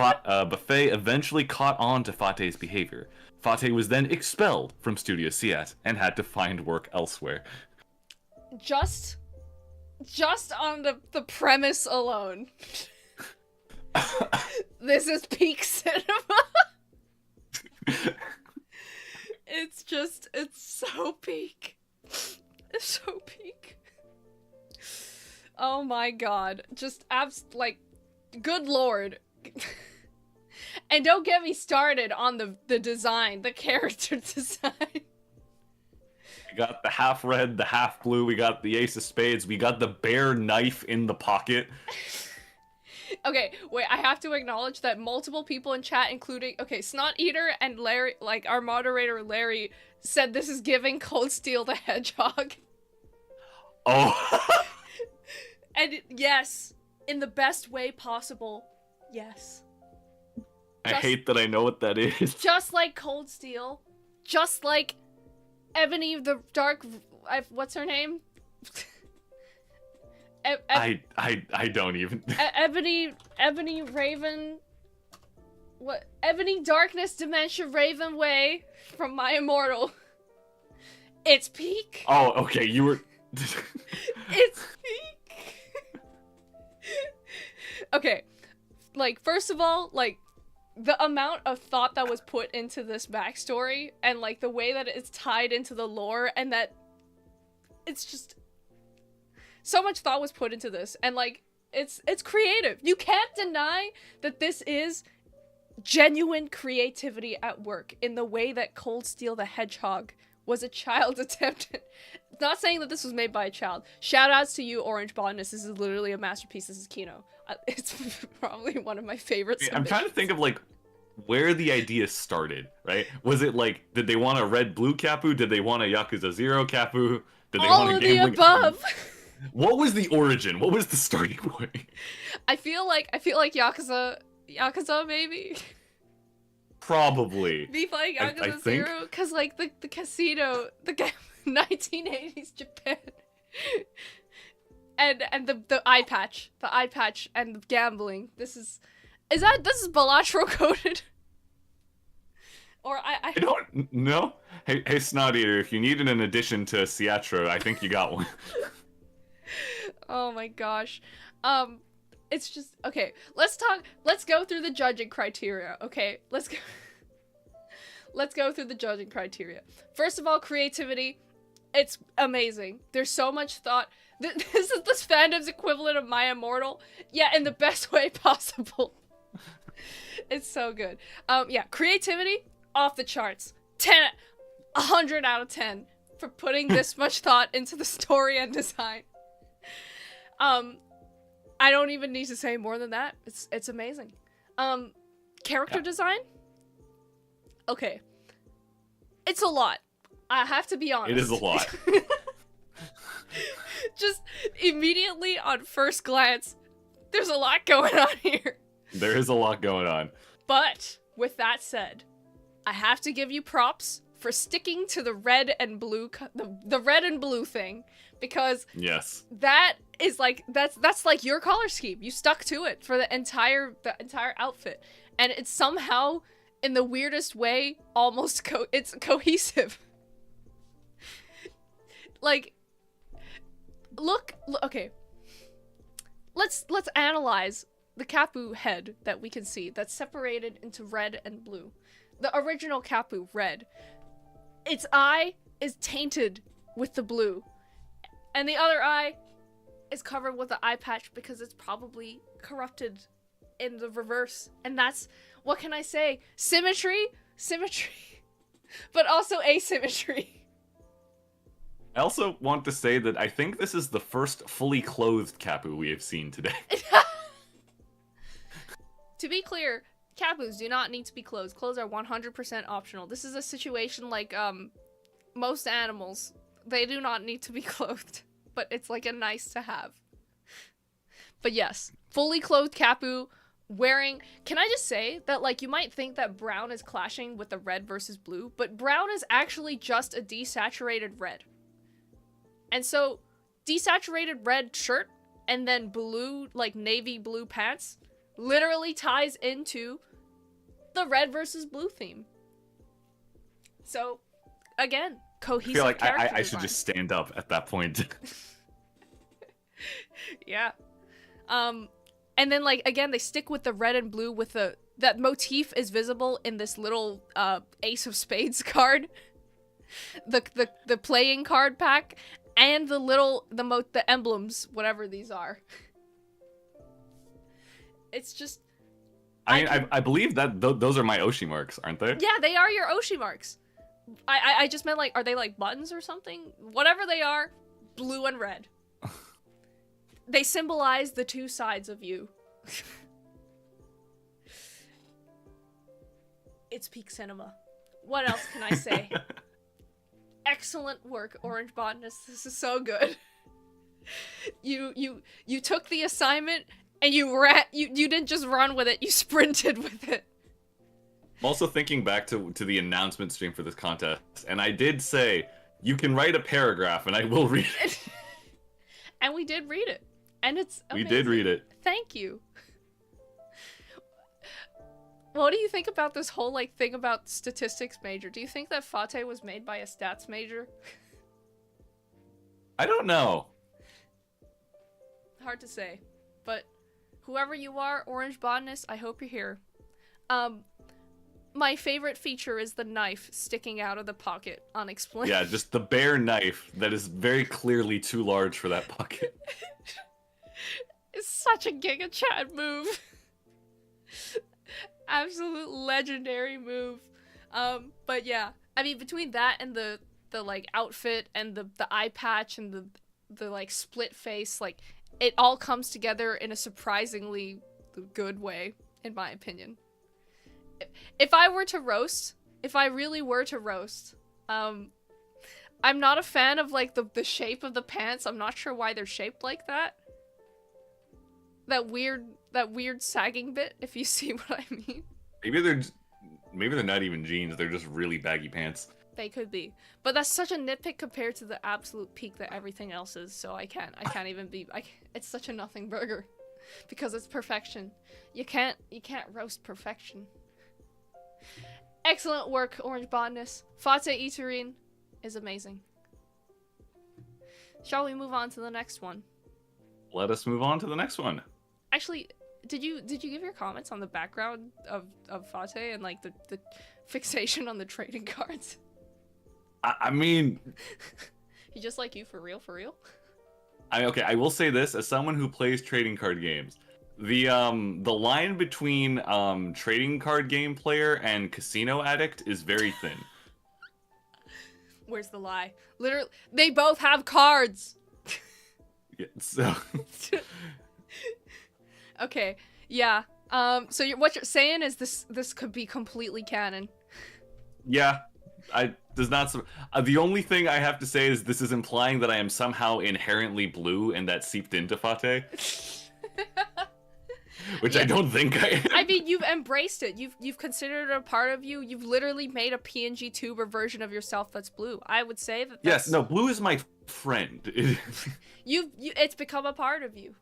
Faye eventually caught on to Fate's behavior. Fate was then expelled from Studio SIAT and had to find work elsewhere. Just on the premise alone. This is peak cinema. It's so peak. It's so peak. Oh my god. Just good lord. And don't get me started on the design, the character design. We got the half red, the half blue, we got the ace of spades, we got the bare knife in the pocket. Okay, wait, I have to acknowledge that multiple people in chat, including, Snot Eater and Larry, our moderator Larry, said this is giving Cold Steel the Hedgehog. Oh. And yes, in the best way possible, yes. I hate that I know what that is. Just like Cold Steel, just like Ebony the Dark, what's her name? I don't even. Ebony Raven. What? Ebony Darkness Dementia Raven Way from My Immortal. It's peak. Oh, okay, you were. It's peak. Okay, first of all, the amount of thought that was put into this backstory and the way that it's tied into the lore and that it's just so much thought was put into this and it's creative. You can't deny that this is genuine creativity at work in the way that Cold Steel the Hedgehog was a child's attempt. Not saying that this was made by a child. Shout outs to you, Orange Botanist. This is literally a masterpiece. This is Kino. It's probably one of my favorites. I'm trying to think of where the idea started, right? Was it did they want a red blue Capu? Did they want a Yakuza 0 Capu? Did they all want of a the gambling above. What was the origin? What was the starting point? I feel like Yakuza maybe. Probably. Me playing I Yakuza think. 0, cause like the casino, the 1980s Japan, and the eye patch, and the gambling. This is Balatro coded, or I don't know. Hey, Snot Eater, if you needed an addition to Siatro, I think you got one. Oh my gosh. It's just okay, let's go through the judging criteria, okay? Let's go through the judging criteria. First of all, creativity. It's amazing. There's so much thought. This is this fandom's equivalent of My Immortal. Yeah, in the best way possible. It's so good. Yeah, creativity, off the charts. 100 out of 10 for putting this much thought into the story and design. I don't even need to say more than that. It's amazing. Character design? Okay. It's a lot. I have to be honest. It is a lot. Just immediately on first glance, there's a lot going on here. There is a lot going on. But with that said, I have to give you props for sticking to the red and blue the red and blue thing, because yes, that is like that's like your color scheme. You stuck to it for the entire outfit, and it's somehow in the weirdest way almost it's cohesive. Like, look, okay. Let's analyze the Cappu head that we can see that's separated into red and blue. The original Cappu, red. Its eye is tainted with the blue. And the other eye is covered with the eye patch because it's probably corrupted in the reverse. And that's, what can I say? Symmetry, but also asymmetry. I also want to say that I think this is the first fully clothed Cappu we have seen today. To be clear, Cappus do not need to be clothed. Clothes are 100% optional. This is a situation like most animals. They do not need to be clothed, but it's like a nice to have. But yes, fully clothed Cappu wearing... Can I just say that, like, you might think that brown is clashing with the red versus blue, but brown is actually just a desaturated red. And so, desaturated red shirt and then blue, like, navy blue pants literally ties into the red versus blue theme. So, again, cohesive. I feel like I should just stand up at that point. Yeah. And then, like, again, they stick with the red and blue with that motif is visible in this little Ace of Spades card. The playing card pack and the emblems, whatever these are. It's just... I believe that those are my Oshi marks, aren't they? Yeah, they are your Oshi marks. I just meant, like, are they, like, buttons or something? Whatever they are, blue and red. They symbolize the two sides of you. It's peak cinema. What else can I say? Excellent work, Orange Botanist. This is so good. You took the assignment and you didn't just run with it, you sprinted with it. I'm also thinking back to the announcement stream for this contest, and I did say, you can write a paragraph and I will read it. And we did read it. And it's amazing. We did read it. Thank you. What do you think about this whole, like, thing about statistics major? Do you think that Fate was made by a stats major? I don't know. Hard to say. But whoever you are, Orange Botanist, I hope you're here. My favorite feature is the knife sticking out of the pocket, unexplained. Yeah, just the bare knife that is very clearly too large for that pocket. It's such a Giga Chad move. Absolute legendary move. But yeah, I mean, between that and the like outfit and the eye patch and the like split face, like, it all comes together in a surprisingly good way, in my opinion. If I really were to roast, I'm not a fan of like the shape of the pants. I'm not sure why they're shaped like that. That weird sagging bit, if you see what I mean. Maybe they're not even jeans. They're just really baggy pants. They could be, but that's such a nitpick compared to the absolute peak that everything else is. So I can't even be. It's such a nothing burger, because it's perfection. You can't roast perfection. Excellent work, Orange Botanist. Fate Iturin is amazing. Shall we move on to the next one? Let us move on to the next one. Actually, did you give your comments on the background of Fate and like the fixation on the trading cards? I mean, he just like you for real, for real. Okay, I will say this as someone who plays trading card games. The line between trading card game player and casino addict is very thin. Where's the lie? Literally, they both have cards. Yeah, so. Okay, yeah. So what you're saying is this could be completely canon. Yeah, the only thing I have to say is this is implying that I am somehow inherently blue and that seeped into Fate. Which yeah. I don't think I am. I mean, you've embraced it. You've considered it a part of you. You've literally made a PNG tuber version of yourself that's blue. I would say that. Yes, no, blue is my friend. It's become a part of you.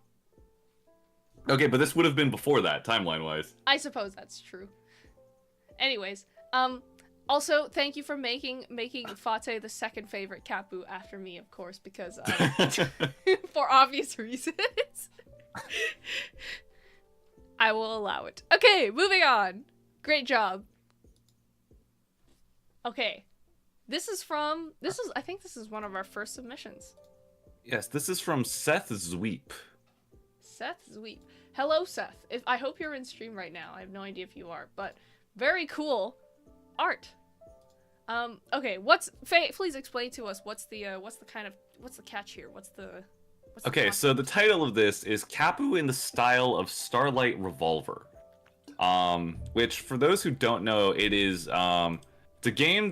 Okay, but this would have been before that, timeline-wise. I suppose that's true. Anyways, also, thank you for making Fate the second favorite Cappu after me, of course, because for obvious reasons. I will allow it. Okay, moving on. Great job. Okay. I think this is one of our first submissions. Yes, this is from Seth Zweep. Seth Zweep. Hello, Seth. I hope you're in stream right now. I have no idea if you are, but very cool art. Okay, Faye, please explain to us what's the catch here? Okay, so the title of this is Cappu in the Style of Starlight Revolver. Which, for those who don't know, it is, it's a game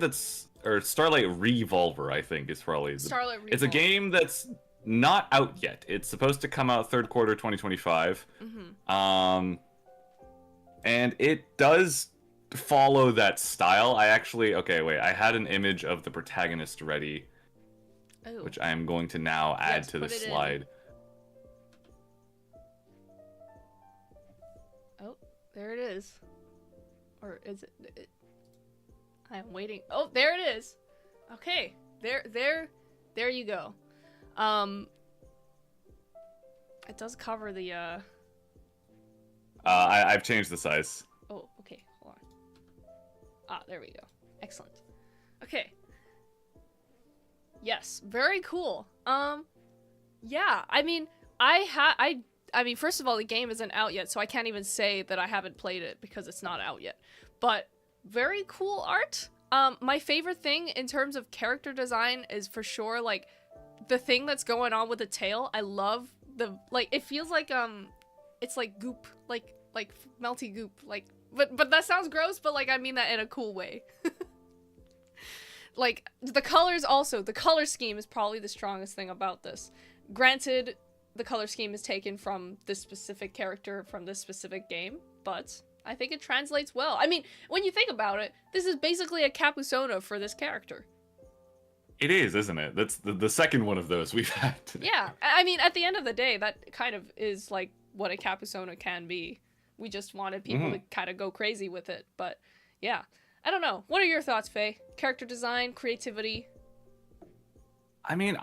or Starlight Revolver, I think, is probably. Starlight Revolver. It's a game that's not out yet. It's supposed to come out third quarter 2025. Mm-hmm. And it does follow that style. I had an image of the protagonist ready. Oh. Which I am going to now add to the slide. Oh, there it is. Or is it? I am waiting. Oh, there it is. Okay, there you go. It does cover the. I've changed the size. Oh, okay. Hold on. Ah, there we go. Excellent. Okay. Yes, very cool. Yeah, I mean, first of all, the game isn't out yet, so I can't even say that I haven't played it because it's not out yet. But very cool art. My favorite thing in terms of character design is for sure, like, the thing that's going on with the tail. I love it feels like, it's like goop, like melty goop, like, but that sounds gross, but, like, I mean that in a cool way. Like, the colors also, the color scheme is probably the strongest thing about this. Granted, the color scheme is taken from this specific character from this specific game, but I think it translates well. I mean, when you think about it, this is basically a capusona for this character. It is, isn't it? That's the second one of those we've had today. Yeah, I mean, at the end of the day, that kind of is, like, what a capusona can be. We just wanted people to kind of go crazy with it, but yeah. I don't know. What are your thoughts, Faye? Character design, creativity? I mean,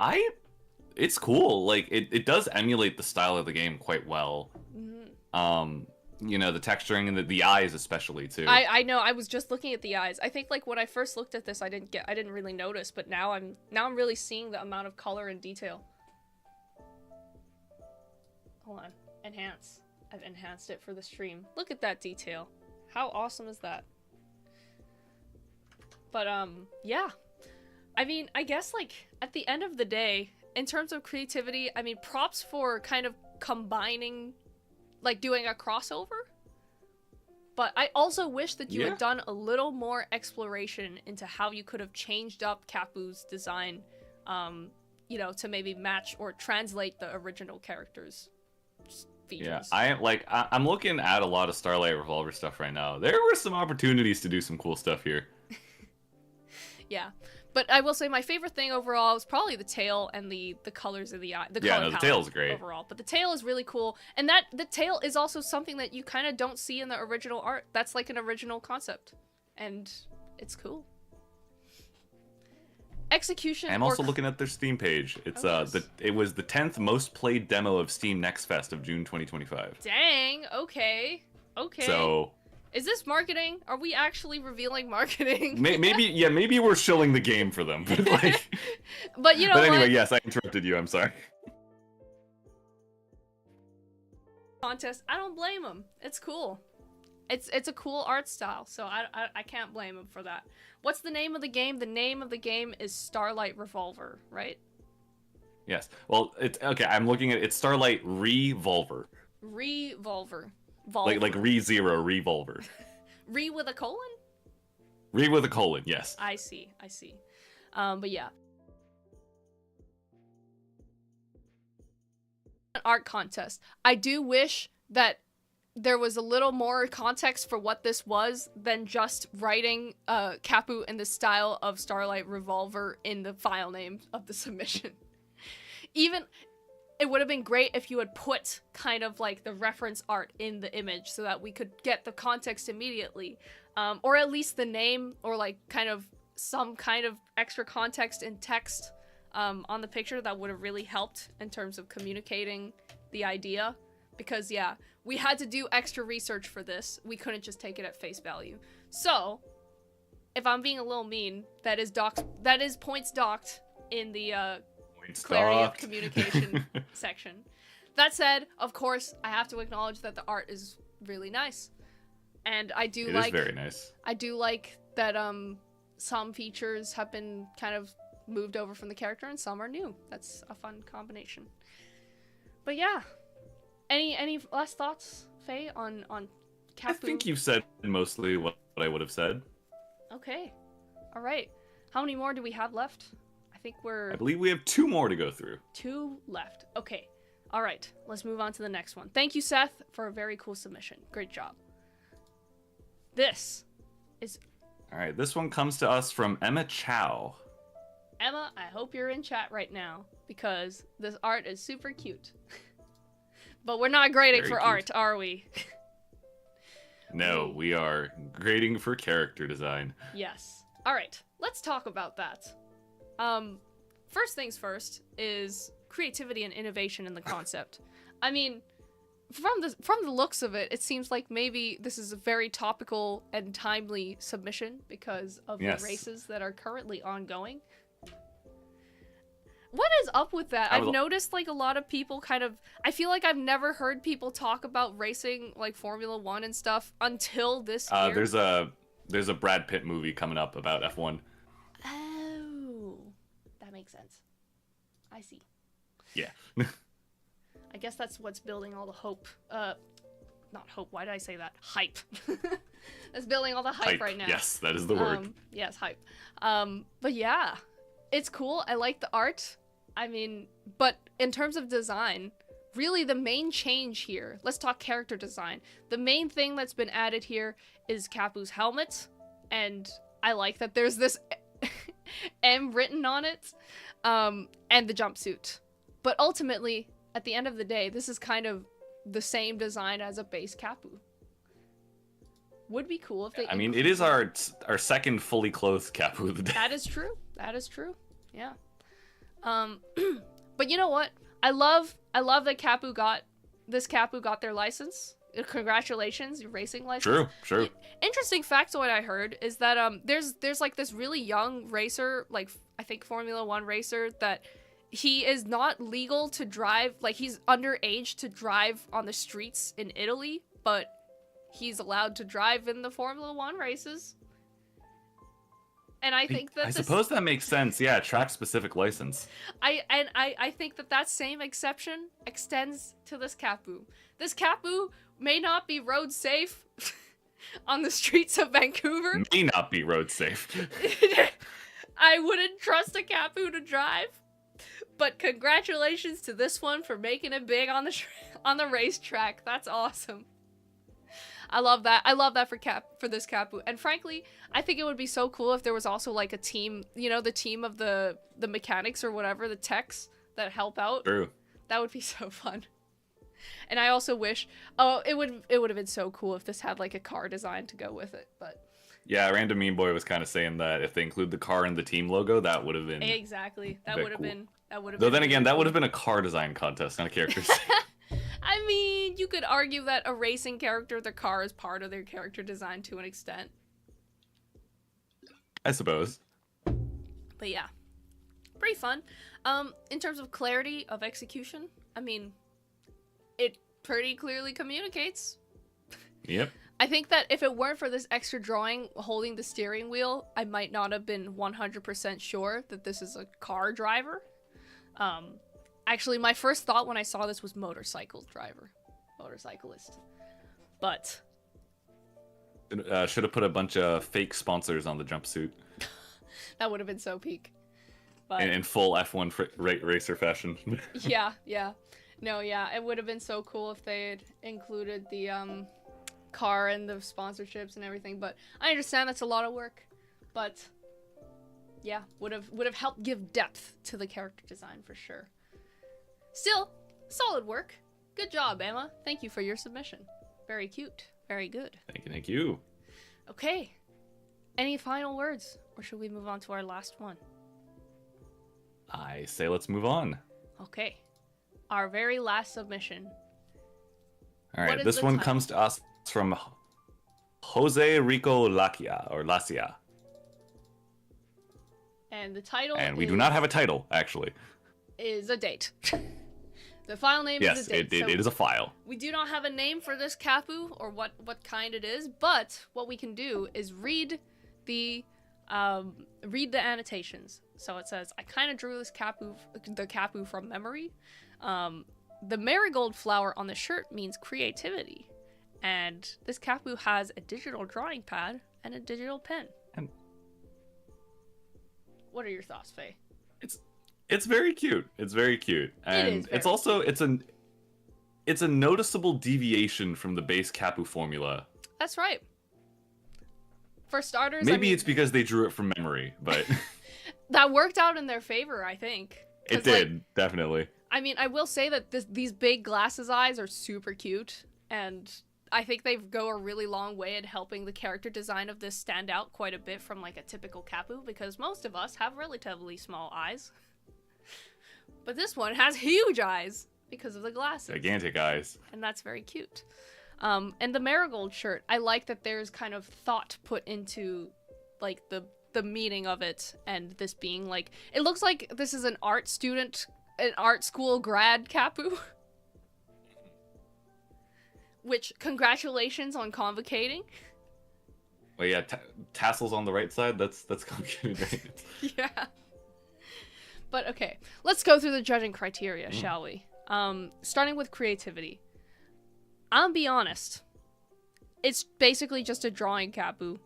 it's cool. Like, it does emulate the style of the game quite well. Mm-hmm. You know, the texturing and the eyes especially, too. I know. I was just looking at the eyes. I think, like, when I first looked at this, I didn't really notice, but now I'm really seeing the amount of color and detail. Hold on. Enhance. I've enhanced it for the stream. Look at that detail. How awesome is that? But, yeah. I mean, I guess, like, at the end of the day, in terms of creativity, I mean, props for kind of combining, like, doing a crossover. But I also wish that you had done a little more exploration into how you could have changed up Cappu's design you know, to maybe match or translate the original characters' features. Yeah, I'm looking at a lot of Starlight Revolver stuff right now. There were some opportunities to do some cool stuff here. Yeah, but I will say my favorite thing overall is probably the tail and the colors of the eye. The color the tail's great overall, but the tail is really cool, and the tail is also something that you kind of don't see in the original art. That's like an original concept, and it's cool. Execution. I'm also looking at their Steam page. It's it was the 10th most played demo of Steam Next Fest of June 2025. Dang. Okay. So. Is this marketing? Are we actually revealing marketing? maybe we're shilling the game for them. But, like, but you know But anyway, what? yes, I interrupted you. I'm sorry. Contest. I don't blame them. It's cool. It's a cool art style, so I can't blame them for that. What's the name of the game? The name of the game is Starlight Revolver, right? Yes. Well, it's okay. I'm looking at it's Starlight Revolver. Revolver. Like Re-Zero Revolver. Re with a colon? Re with a colon, yes. I see. But yeah. An art contest. I do wish that there was a little more context for what this was than just writing Cappu in the style of Starlight Revolver in the file name of the submission. Even it would have been great if you had put kind of like the reference art in the image so that we could get the context immediately. Or at least the name, or like kind of some kind of extra context in text on the picture that would have really helped in terms of communicating the idea. Because yeah, we had to do extra research for this. We couldn't just take it at face value. So, if I'm being a little mean, that is points docked in the clarity of communication section. That said, of course, I have to acknowledge that the art is really nice. And I do like... It is very nice. I do like that some features have been kind of moved over from the character and some are new. That's a fun combination. But yeah. Any last thoughts, Faye, on Cappu? I think you said mostly what I would have said. Okay. All right. How many more do we have left? I believe we have 2 more to go through. 2 left. Okay. All right. Let's move on to the next one. Thank you, Seth, for a very cool submission. Great job. This is... All right. This one comes to us from Emma Chow. Emma, I hope you're in chat right now because this art is super cute. But we're not grading for art, are we? No, we are grading for character design. Yes. All right. Let's talk about that. First things first is creativity and innovation in the concept. I mean, from the looks of it, it seems like maybe this is a very topical and timely submission because of the races that are currently ongoing. What is up with that? I've noticed like a lot of people kind of... I feel like I've never heard people talk about racing like Formula 1 and stuff until this year. There's a Brad Pitt movie coming up about F1. Oh, that makes sense. I see. Yeah. I guess that's what's building all the hope. Not hope. Why did I say that? Hype. That's building all the hype right now. Yes, that is the word. Yes, hype. But yeah, it's cool. I like the art. I mean, but in terms of design, really the main change here, let's talk character design. The main thing that's been added here is Cappu's helmet, and I like that there's this M written on it, and the jumpsuit. But ultimately, at the end of the day, this is kind of the same design as a base Cappu. Would be cool if they... I mean, it is our second fully clothed Cappu of the day. That is true. That is true. Yeah. But you know what? I love that Cappu got their license. Congratulations, your racing license. True. Interesting factoid I heard is that there's like this really young racer, like I think Formula 1 racer, that he is not legal to drive, like he's underage to drive on the streets in Italy, but he's allowed to drive in the Formula 1 races. And I think that I suppose that makes sense. Yeah, track-specific license. I think that same exception extends to this Cappu. This Cappu may not be road safe on the streets of Vancouver. May not be road safe. I wouldn't trust a Cappu to drive, But congratulations to this one for making it big on the racetrack. That's awesome. I love that. I love that for this Cappu. And frankly, I think it would be so cool if there was also like a team, you know, the team of the mechanics or whatever, the techs that help out. True. That would be so fun. And I also wish, it would have been so cool if this had like a car design to go with it, but. Yeah, Random Meme Boy was kind of saying that if they include the car in the team logo, that would have been exactly. That would have cool. been. That would have. Though then again, that would have been a car design contest, not a character design. I mean, you could argue that a racing character, the car is part of their character design to an extent. I suppose. But yeah, pretty fun. In terms of clarity of execution, I mean, it pretty clearly communicates. Yep. I think that if it weren't for this extra drawing holding the steering wheel, I might not have been 100% sure that this is a car driver. Actually, my first thought when I saw this was motorcyclist. But should have put a bunch of fake sponsors on the jumpsuit. That would have been so peak. But In full F1 racer fashion. yeah. No, yeah, it would have been so cool if they had included the car and the sponsorships and everything, but I understand that's a lot of work, but yeah, would have helped give depth to the character design for sure. Still, solid work. Good job, Emma. Thank you for your submission. Very cute. Very good. Thank you. Okay. Any final words, or should we move on to our last one? I say let's move on. Okay. Our very last submission. All right, this one comes to us from Jose Rico Lacia. And the title And we do not have a title, actually. Is a date. The file name is a date. Yes, it is a file. We do not have a name for this Cappu, or what kind it is, but what we can do is read the annotations. So it says, I kind of drew this the Cappu from memory. The marigold flower on the shirt means creativity. And this Cappu has a digital drawing pad and a digital pen. And what are your thoughts, Faye? It's very cute. It's very cute. And it's also cute. It's a noticeable deviation from the base Cappu formula. That's right. For starters, maybe it's because they drew it from memory, but that worked out in their favor, I think. It did, definitely. I mean, I will say that these big glasses eyes are super cute, and I think they go a really long way in helping the character design of this stand out quite a bit from like a typical Cappu, because most of us have relatively small eyes. But this one has huge eyes because of the glasses. Gigantic eyes. And that's very cute. And the marigold shirt, I like that there's kind of thought put into like the meaning of it, and this being like, it looks like this is an art school grad Cappu. Which, congratulations on convocating. Well, yeah, tassels on the right side, that's convocated, right? Yeah. But okay, let's go through the judging criteria, shall we? Starting with creativity. I'll be honest. It's basically just a drawing Cappu.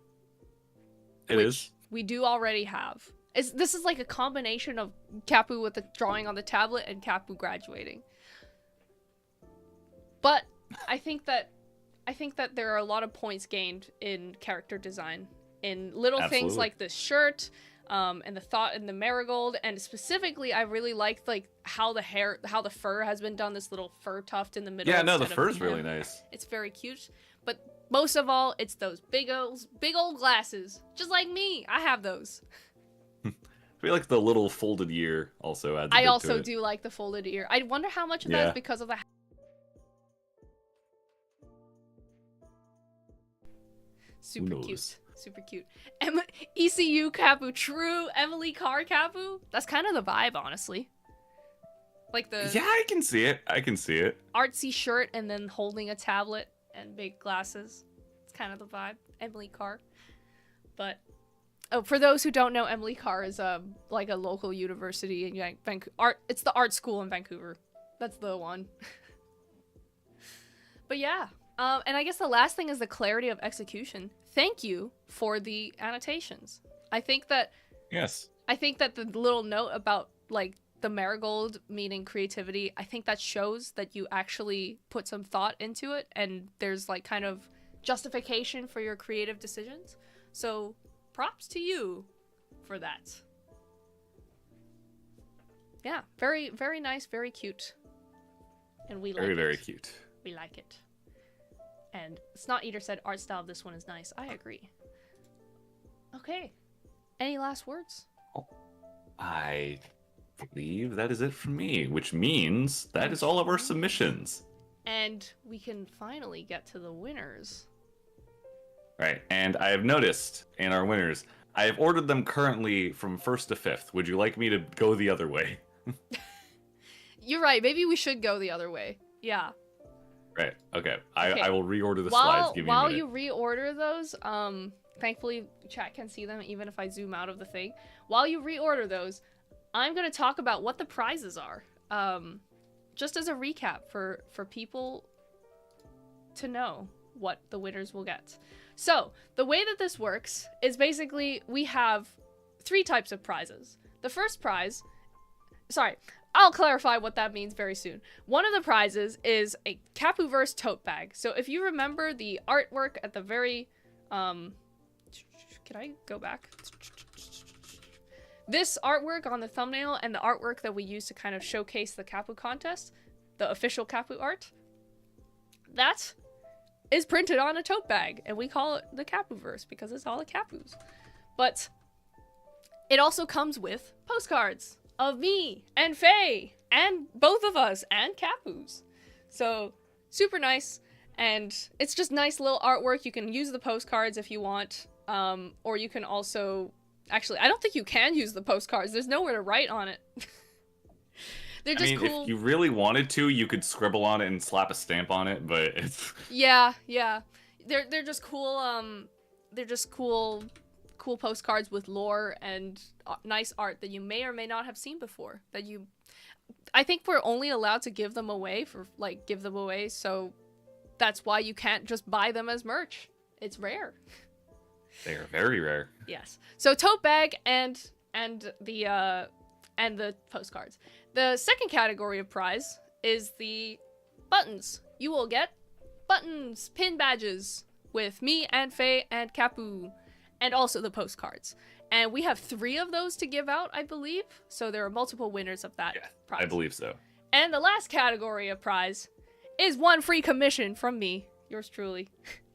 It is. We do already have. This is like a combination of Cappu with the drawing on the tablet and Cappu graduating. But I think that there are a lot of points gained in character design, in little things like the shirt, and the thought in the marigold, and specifically I really liked like how the fur has been done, this little fur tuft in the middle. Yeah, no, the fur is really nice. It's very cute, but most of all, it's those big old glasses, just like me. I have those. I feel like the little folded ear also adds. I also do like the folded ear. I wonder how much of that is because of the. Super cute. Super cute. ECU Cappu, true Emily Carr Cappu. That's kind of the vibe, honestly. Like the... Yeah, I can see it. Artsy shirt and then holding a tablet and big glasses. It's kind of the vibe. Emily Carr. But... Oh, for those who don't know, Emily Carr is like a local university in Vancouver. It's the art school in Vancouver. That's the one. But yeah. And I guess the last thing is the clarity of execution. Thank you for the annotations. I think that... Yes. I think that the little note about, like, the marigold meaning creativity, I think that shows that you actually put some thought into it and there's like kind of justification for your creative decisions. So props to you for that. Yeah, very, very nice, very cute. And we like it. Very cute. We like it. And Snot Eater said art style of this one is nice. I agree. Okay. Any last words? Oh, I believe that is it for me, which means that is all of our submissions. And we can finally get to the winners. Right, and I have noticed in our winners, I have ordered them currently from 1st to 5th. Would you like me to go the other way? You're right. Maybe we should go the other way. Yeah. Right. Okay. I will reorder the slides. Give me a minute. While you reorder those, thankfully chat can see them even if I zoom out of the thing. While you reorder those, I'm gonna talk about what the prizes are. Just as a recap for people to know what the winners will get. So the way that this works is basically we have 3 types of prizes. The first prize, sorry, I'll clarify what that means very soon. One of the prizes is a Cappuverse tote bag. So if you remember the artwork at the very, can I go back? This artwork on the thumbnail and the artwork that we use to kind of showcase the Cappu contest, the official Cappu art, that is printed on a tote bag, and we call it the Cappuverse because it's all the Cappus. But it also comes with postcards of me and Faye and both of us and Cappus. So super nice, and it's just nice little artwork. You can use the postcards if you want, or you can also, actually, I don't think you can use the postcards. There's nowhere to write on it. They're just cool. If you really wanted to, you could scribble on it and slap a stamp on it, but it's... Yeah. They're just cool, they're just cool postcards with lore and nice art that you may or may not have seen before. I think we're only allowed to give them away so that's why you can't just buy them as merch. It's rare. They are very rare. Yes. So tote bag and the postcards. The second category of prize is the buttons. You will get buttons, pin badges with me and Faye and Cappu, and also the postcards. And we have 3 of those to give out, I believe. So there are multiple winners of that prize. I believe so. And the last category of prize is 1 free commission from me, yours truly.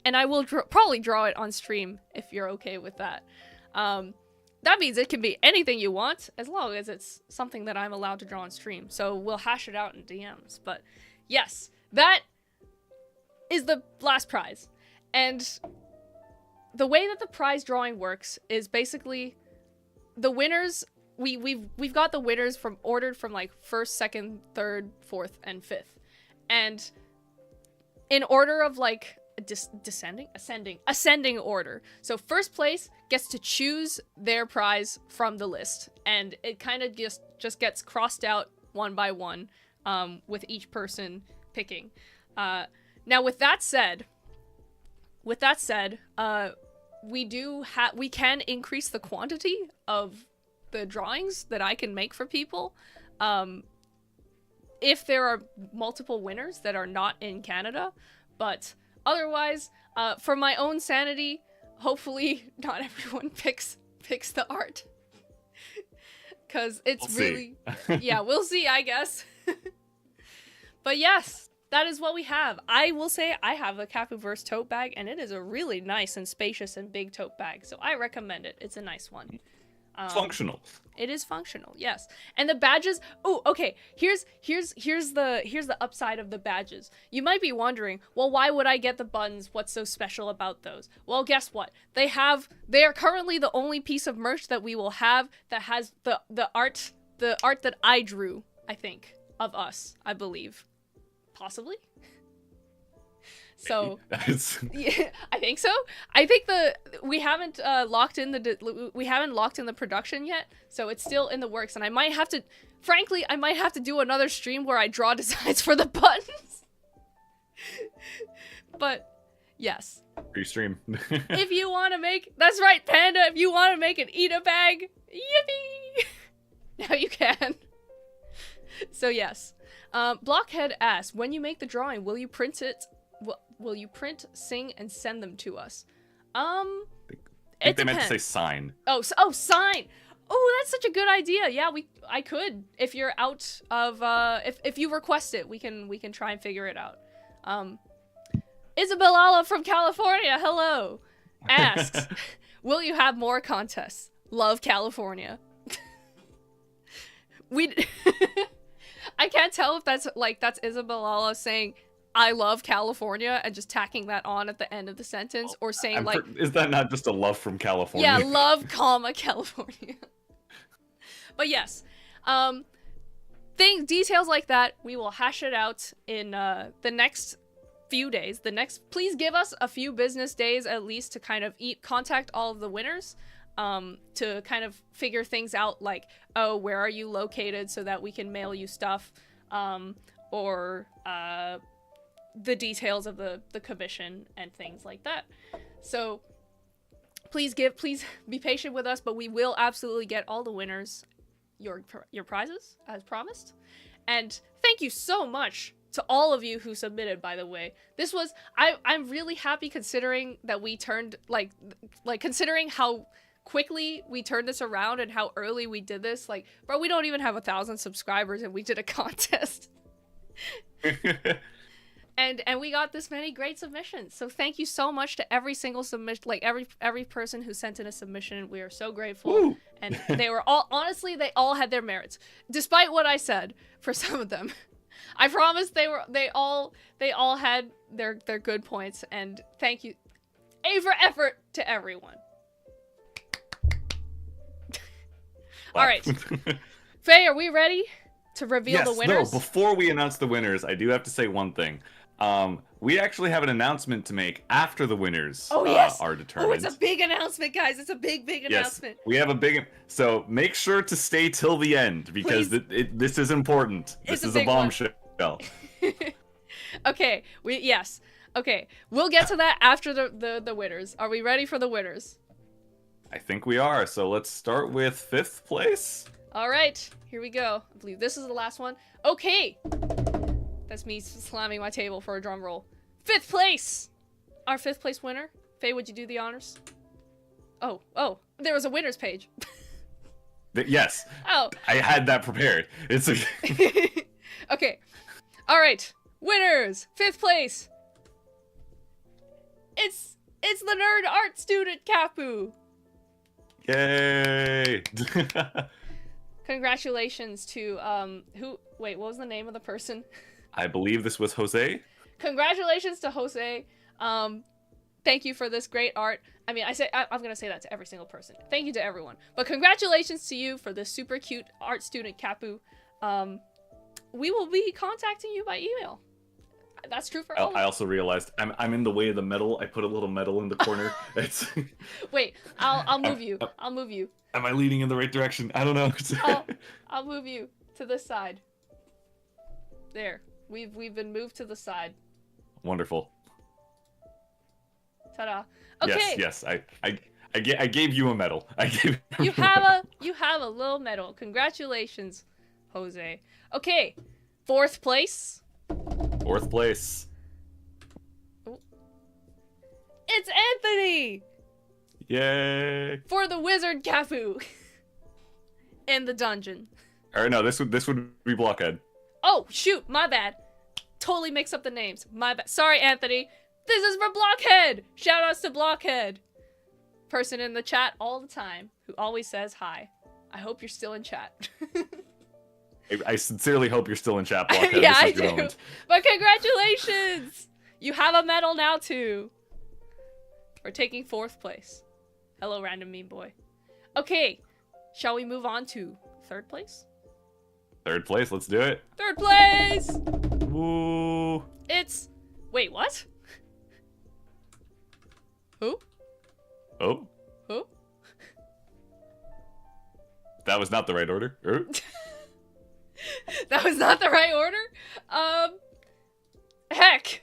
And I will probably draw it on stream if you're okay with that. That means it can be anything you want, as long as it's something that I'm allowed to draw on stream. So we'll hash it out in DMs. But yes, that is the last prize. And the way that the prize drawing works is basically the winners, we've got the winners ordered from like 1st, 2nd, 3rd, 4th, and 5th. And in order of like ascending order. So first place gets to choose their prize from the list, and it kind of just gets crossed out one by one, with each person picking. Now with that said, we can increase the quantity of the drawings that I can make for people, if there are multiple winners that are not in Canada, but otherwise, for my own sanity, hopefully not everyone picks the art. Because it's yeah, we'll see, I guess. But yes, that is what we have. I will say I have a Cappuverse tote bag, and it is a really nice and spacious and big tote bag, so I recommend it. It's a nice one. Functional. It is functional, yes. And the badges, oh, okay, here's the upside of the badges. You might be wondering, well, why would I get the buttons? What's so special about those? Well, guess what? They are currently the only piece of merch that we will have that has the art that I drew, I think, of us, I believe. Possibly? So yeah, I think so. I think we haven't locked in the production yet, so it's still in the works, and I might have to do another stream where I draw designs for the buttons. But yes. Free stream. If you want to that's right, Panda, if you want to make an Ida bag, yippee! Now you can. So yes. Blockhead asks, when you make the drawing, will you print it? Will you print, sing, and send them to us? I think they meant to say sign. Oh, sign. Oh, that's such a good idea. Yeah, I could. If you're out of if you request it, we can try and figure it out. Isabella from California, hello. Asks, will you have more contests? Love California. I can't tell if that's Isabella saying I love California and just tacking that on at the end of the sentence, or saying is that not just a love from California? Yeah, love, California. But yes, details like that, we will hash it out in the next few days. Please give us a few business days at least to kind of contact all of the winners, to kind of figure things out, like, oh, where are you located, so that we can mail you stuff, or the details of the commission and things like that. So please be patient with us, but we will absolutely get all the winners your prizes as promised. And thank you so much to all of you who submitted, by the way. This was I'm really happy, considering that we turned like considering how quickly we turned this around and how early we did this. Like, bro, we don't even have 1,000 subscribers and we did a contest. And we got this many great submissions. So thank you so much to every single submission, like every person who sent in a submission. We are so grateful. Woo! And they were all, honestly, they all had their merits, despite what I said for some of them. I promise they all had their good points. And thank you, A for effort to everyone. All right, Faye, are we ready to reveal the winners? No, before we announce the winners, I do have to say one thing. We actually have an announcement to make after the winners are determined. Oh, it's a big announcement, guys. It's a big announcement. Yes, we have a big... So make sure to stay till the end, because this is important. This is a bombshell. Okay, okay, we'll get to that after the winners. Are we ready for the winners? I think we are, so let's start with 5th place. All right, here we go. I believe this is the last one. Okay. That's me slamming my table for a drum roll. 5th place! Our 5th place winner. Faye, would you do the honors? Oh, there was a winners page. Yes. Oh. I had that prepared. It's Okay. All right. Winners! 5th place! It's the nerd art student, Cappu! Yay! Congratulations to, wait, what was the name of the person? I believe this was Jose. Congratulations to Jose. Thank you for this great art. I mean, I'm gonna say that to every single person. Thank you to everyone. But congratulations to you for this super cute art student, Cappu. We will be contacting you by email. That's true for all. I also realized I'm in the way of the medal. I put a little medal in the corner. Wait, I'll move you. I'll move you. Am I leading in the right direction? I don't know. I'll move you to this side. There. We've been moved to the side. Wonderful. Ta-da. Okay. Yes. I gave you a medal. You have a little medal. Congratulations, Jose. Okay. 4th place. 4th place. Oh. It's Anthony. Yay! For the wizard Cappu. In the dungeon. Or no, this would be Blockhead. Oh, shoot, my bad. Totally mix up the names. My bad. Sorry, Anthony. This is for Blockhead. Shout outs to Blockhead. Person in the chat all the time who always says hi. I hope you're still in chat. I sincerely hope you're still in chat, Blockhead. Yeah, I do. Moment. But congratulations. You have a medal now, too. For taking 4th place. Hello, random meme boy. Okay. Shall we move on to 3rd place? 3rd place, let's do it. 3rd place! Woo! It's... Wait, what? Who? Oh? Who? That was not the right order. That was not the right order? Heck.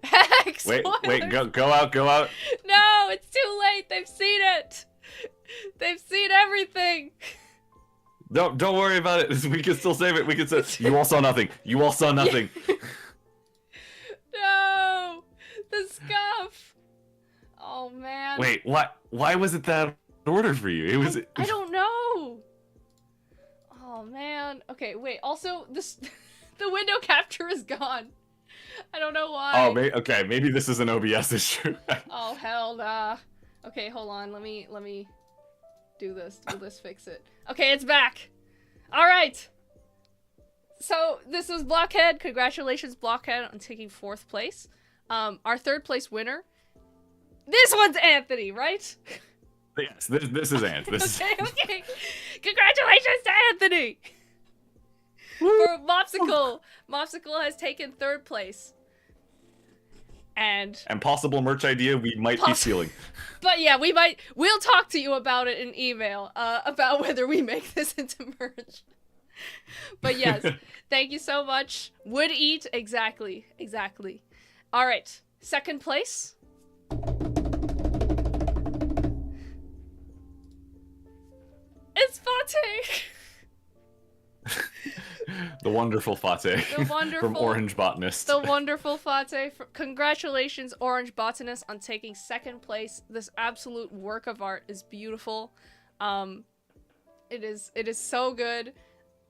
Heck, spoilers. Wait, go out. No, it's too late. They've seen it. They've seen everything. Don't worry about it. We can still save it. We can say you all saw nothing. You all saw nothing. No, the scuff. Oh man. Wait, what? Why was it that order for you? It was. I don't know. Oh man. Okay, wait. Also, this the window capture is gone. I don't know why. Oh, okay. Maybe this is an OBS issue. Oh hell nah. Okay, hold on. Let me do this. Fix it. Okay, it's back. All right. So this was Blockhead. Congratulations, Blockhead, on taking 4th place. Our 3rd place winner. This one's Anthony, right? Yes, this is Ant. Okay. Congratulations to Anthony. For Mopsicle. Mopsicle has taken 3rd place. And possible merch idea we might be stealing. But yeah, we'll talk to you about it in email, about whether we make this into merch. But yes, thank you so much. Would eat, exactly. All right, 2nd place. It's Fate. The wonderful Fate. The wonderful from Orange Botanist. The wonderful Fate. Congratulations, Orange Botanist, on taking 2nd place. This absolute work of art is beautiful. It is so good.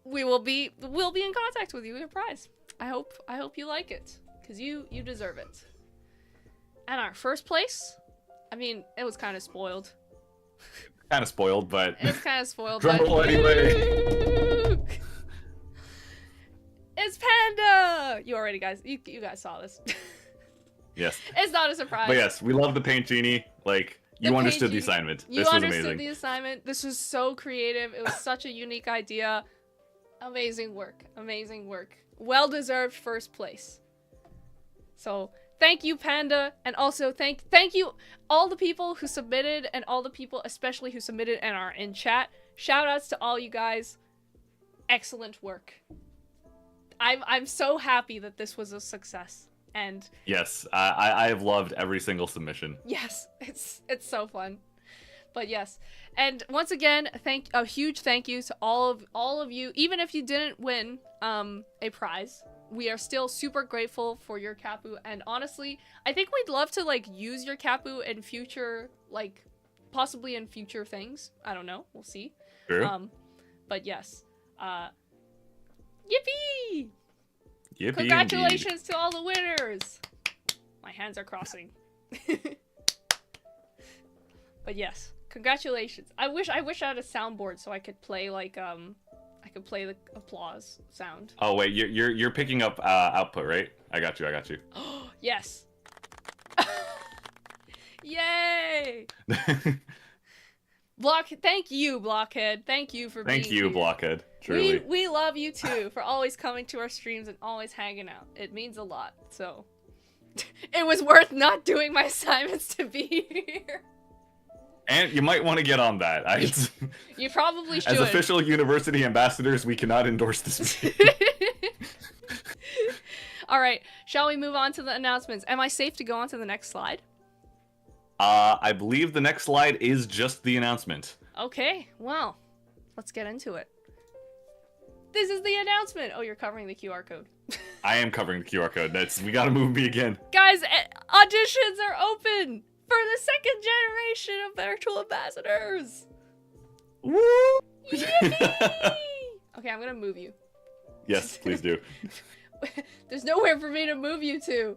We'll be in contact with you with your prize. I hope you like it, because you deserve it. And our 1st place, I mean, it was kind of spoiled. Kind of spoiled, but it's kind of spoiled. Drumroll anyway. It's Panda. You guys saw this. Yes. It's not a surprise. But yes, we love the paint genie. Like, you understood the assignment. You understood the assignment. This was so creative. It was such a unique idea. Amazing work. Amazing work. Well deserved 1st place. So thank you, Panda, and also thank you all the people who submitted, and all the people especially who submitted and are in chat. Shout outs to all you guys. Excellent work. I'm so happy that this was a success. And yes, I have loved every single submission. Yes, it's so fun. But yes, and once again, a huge thank you to all of you. Even if you didn't win a prize, we are still super grateful for your Cappu. And honestly, I think we'd love to like use your Cappu in future, like possibly in future things. I don't know. We'll see. True. But yes. Yippee! Yippee! Congratulations indeed. to all the winners. My hands are crossing. But yes, congratulations. I wish I had a soundboard so I could play like I could play the applause sound. Oh wait, you're picking up output, right? I got you. Yes. Yay! Thank you, Blockhead. Thank you for being Thank you, here. Blockhead. Truly. We love you too for always coming to our streams and always hanging out. It means a lot. So it was worth not doing my assignments to be here. And you might want to get on that. You probably should. As official university ambassadors, we cannot endorse this. All right, shall we move on to the announcements? Am I safe to go on to the next slide? I believe the next slide is just the announcement. Okay, well, let's get into it. This is the announcement. Oh, you're covering the QR code. I am covering the QR code. We gotta move me again. Guys, auditions are open for the 2nd generation of virtual ambassadors. Woo! Yippee! Okay, I'm gonna move you. Yes, please do. There's nowhere for me to move you to.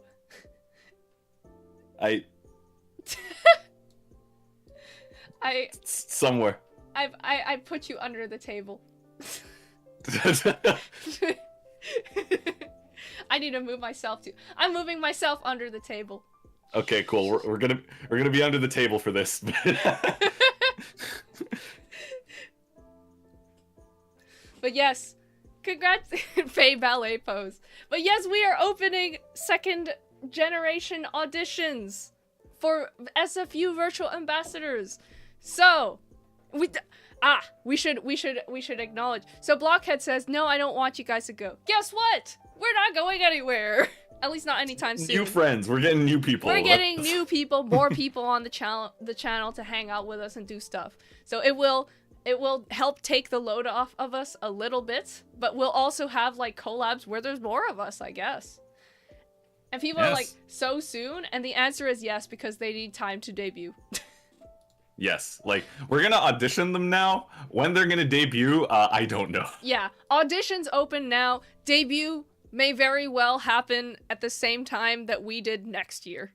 Somewhere. I put you under the table. I need to move myself too. I'm moving myself under the table. Okay, cool. We're gonna be under the table for this. But yes, congrats, Faye ballet pose. But yes, we are opening 2nd generation auditions for SFU virtual ambassadors. So, we should acknowledge. So Blockhead says, "No, I don't want you guys to go." Guess what? We're not going anywhere. At least not anytime soon. New friends. We're getting new people. We're getting new people, more people on the channel to hang out with us and do stuff. So it will it will help take the load off of us a little bit, but we'll also have like collabs where there's more of us, I guess. And people are like, so soon? And the answer is yes, because they need time to debut. Yes, like, we're gonna audition them now. When they're gonna debut, I don't know. Yeah, auditions open now. Debut may very well happen at the same time that we did next year.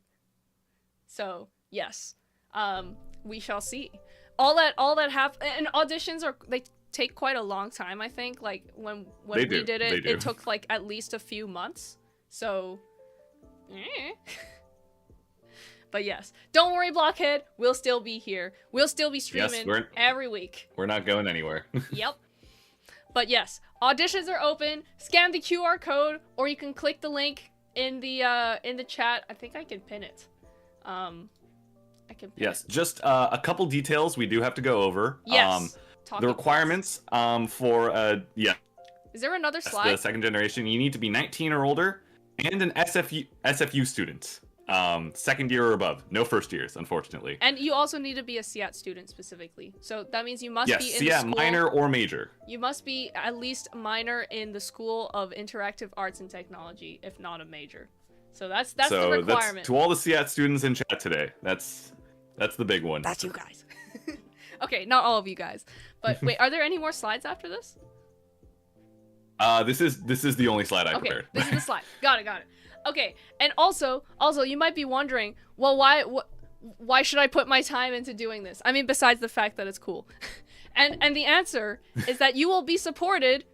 So, yes. We shall see. All that and auditions they take quite a long time, I think. Like, when we did it, it took, like, at least a few months. So, But yes, don't worry, Blockhead. We'll still be here. We'll still be streaming every week. We're not going anywhere. Yep. But yes, auditions are open. Scan the QR code, or you can click the link in the chat. I think I can pin it. I can. Pin it. Just a couple details we do have to go over. Yes. The requirements for Is there another slide? The second generation, you need to be 19 or older and an SFU student. Second year or above. No first years, unfortunately. And you also need to be a SIAT student specifically. So that means you must be in SIAT the school, minor or major. You must be at least a minor in the School of Interactive Arts and Technology, if not a major. So that's the requirement. To all the SIAT students in chat today, that's the big one. That's you guys. Okay, not all of you guys. But wait, are there any more slides after this? This is the only slide I prepared. This is the slide. Got it. Okay, and also, you might be wondering, well, why should I put my time into doing this? I mean, besides the fact that it's cool. and the answer is that you will be supported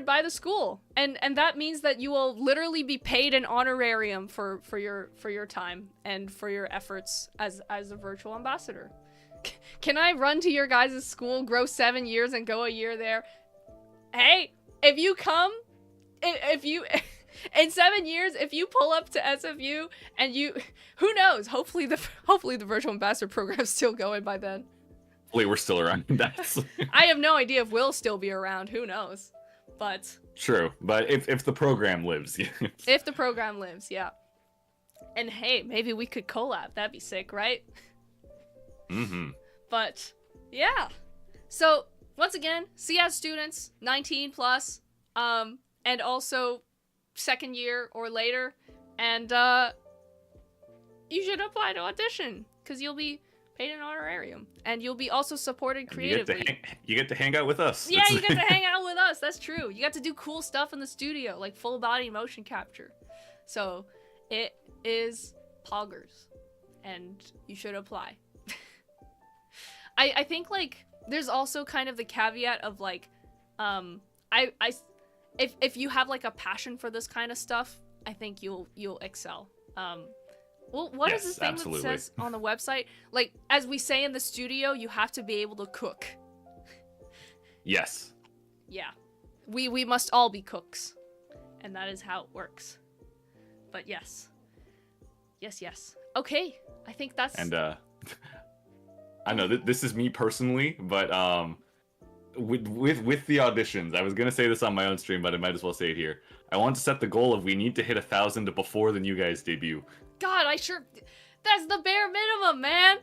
by the school. And that means that you will literally be paid an honorarium for your time and for your efforts as a virtual ambassador. Can I run to your guys' school, grow 7 years, and go a year there? Hey, if you come, in 7 years, if you pull up to SFU and who knows? Hopefully the virtual ambassador program's still going by then. Hopefully we're still around. I have no idea if we'll still be around. Who knows? But true. But if the program lives, yeah. If the program lives, yeah. And hey, maybe we could collab. That'd be sick, right? Mm-hmm. But yeah. So once again, SIAT students, 19 plus, and also second year or later, and you should apply to audition because you'll be paid an honorarium and you'll be also supported creatively. You get to hang out with us. Yeah, you get to hang out with us. That's true. You got to do cool stuff in the studio, like full body motion capture. So it is poggers, and you should apply. I think like there's also kind of the caveat of like, if you have like a passion for this kind of stuff, I think you'll excel. Well, what is this thing absolutely. That says on the website? Like, as we say in the studio, you have to be able to cook. Yes. Yeah. We must all be cooks. And that is how it works. But yes. Yes. Okay. I think that's... And, I know this is me personally, but, with the auditions, I was gonna say this on my own stream, but I might as well say it here. I want to set the goal of we need to hit 1,000 before the new guys debut. God, that's the bare minimum, man.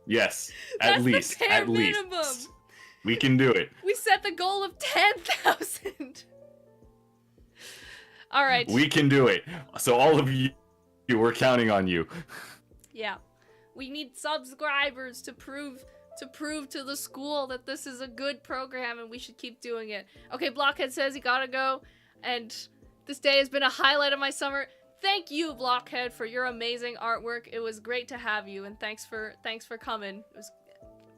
Yes, at least. Minimum. We can do it. We set the goal of 10,000. All right. We can do it. So all of you, we're counting on you. Yeah, we need subscribers to prove to the school that this is a good program and we should keep doing it. Okay, Blockhead says he gotta go, and this day has been a highlight of my summer. Thank you, Blockhead, for your amazing artwork. It was great to have you, and thanks for coming.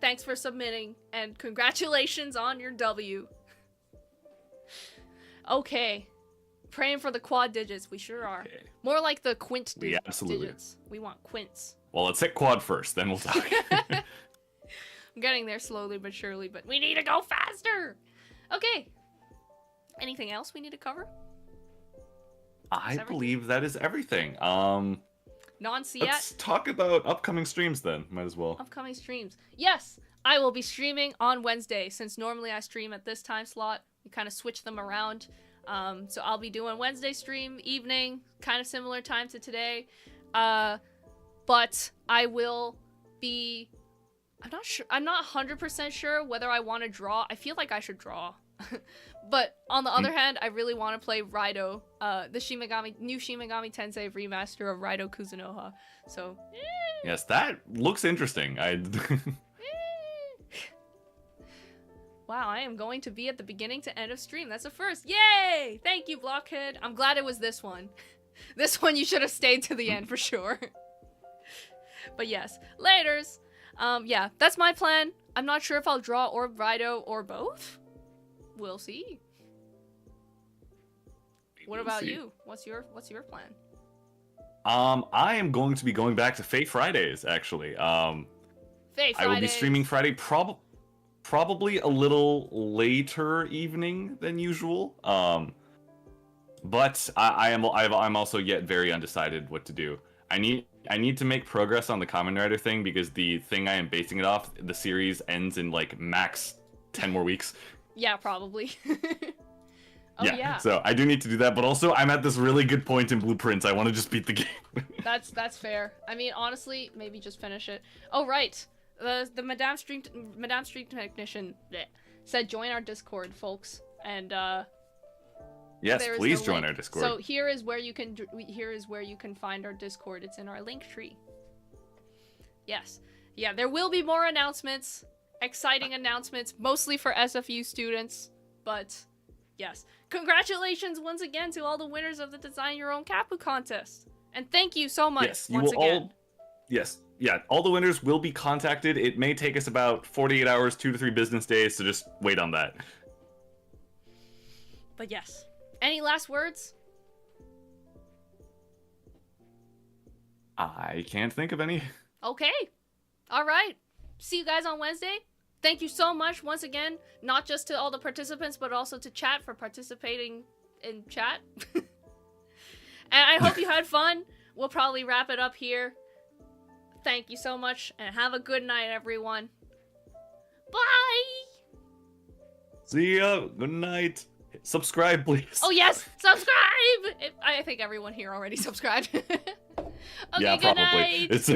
Thanks for submitting, and congratulations on your W. Okay, praying for the quad digits. We sure are. Okay. More like the quint digits. We want quints. Well, let's hit quad first, then we'll talk. I'm getting there slowly but surely, but we need to go faster. Okay. Anything else we need to cover? I believe that is everything. Non-SIAT? Let's talk about upcoming streams then. Might as well. Upcoming streams. Yes, I will be streaming on Wednesday, since normally I stream at this time slot. We kind of switch them around. So I'll be doing Wednesday stream, evening, kind of similar time to today. But I will be I'm not sure. I'm not 100% sure whether I want to draw. I feel like I should draw. But on the other hand, I really want to play Raido, the new Shimegami Tensei remaster of Raido Kuzunoha. So, yes, that looks interesting. Wow, I am going to be at the beginning to end of stream. That's a first. Yay! Thank you, Blockhead. I'm glad it was this one. This one you should have stayed to the end for sure. But yes, laters. Yeah, that's my plan. I'm not sure if I'll draw or Raido or both. We'll see. What about you? What's your plan? I am going to be going back to Faye Fridays, actually. Faye Fridays. I will be streaming Friday, probably a little later evening than usual. But I'm also yet very undecided what to do. I need to make progress on the Kamen Rider thing because the thing I am basing it off, the series ends in like max 10 more weeks. Yeah, probably. Oh, yeah. So I do need to do that, but also I'm at this really good point in Blueprints. I want to just beat the game. That's fair. I mean, honestly, maybe just finish it. Oh, right. The Madame Stream Technician said join our Discord, folks. And yes, please join our Discord. So here is where you can find our Discord. It's in our link tree. Yes. Yeah, there will be more announcements. Exciting announcements, mostly for SFU students, but yes. Congratulations once again to all the winners of the Design Your Own Cappu contest. And thank you so much once again. All the winners will be contacted. It may take us about 48 hours, 2 to 3 business days, so just wait on that. But yes. Any last words? I can't think of any. Okay. All right. See you guys on Wednesday. Thank you so much once again, not just to all the participants, but also to chat for participating in chat. And I hope you had fun. We'll probably wrap it up here. Thank you so much, and have a good night, everyone. Bye! See ya. Good night. Subscribe, please. Oh, yes! Subscribe! I think everyone here already subscribed. Okay, yeah, good probably. night! It's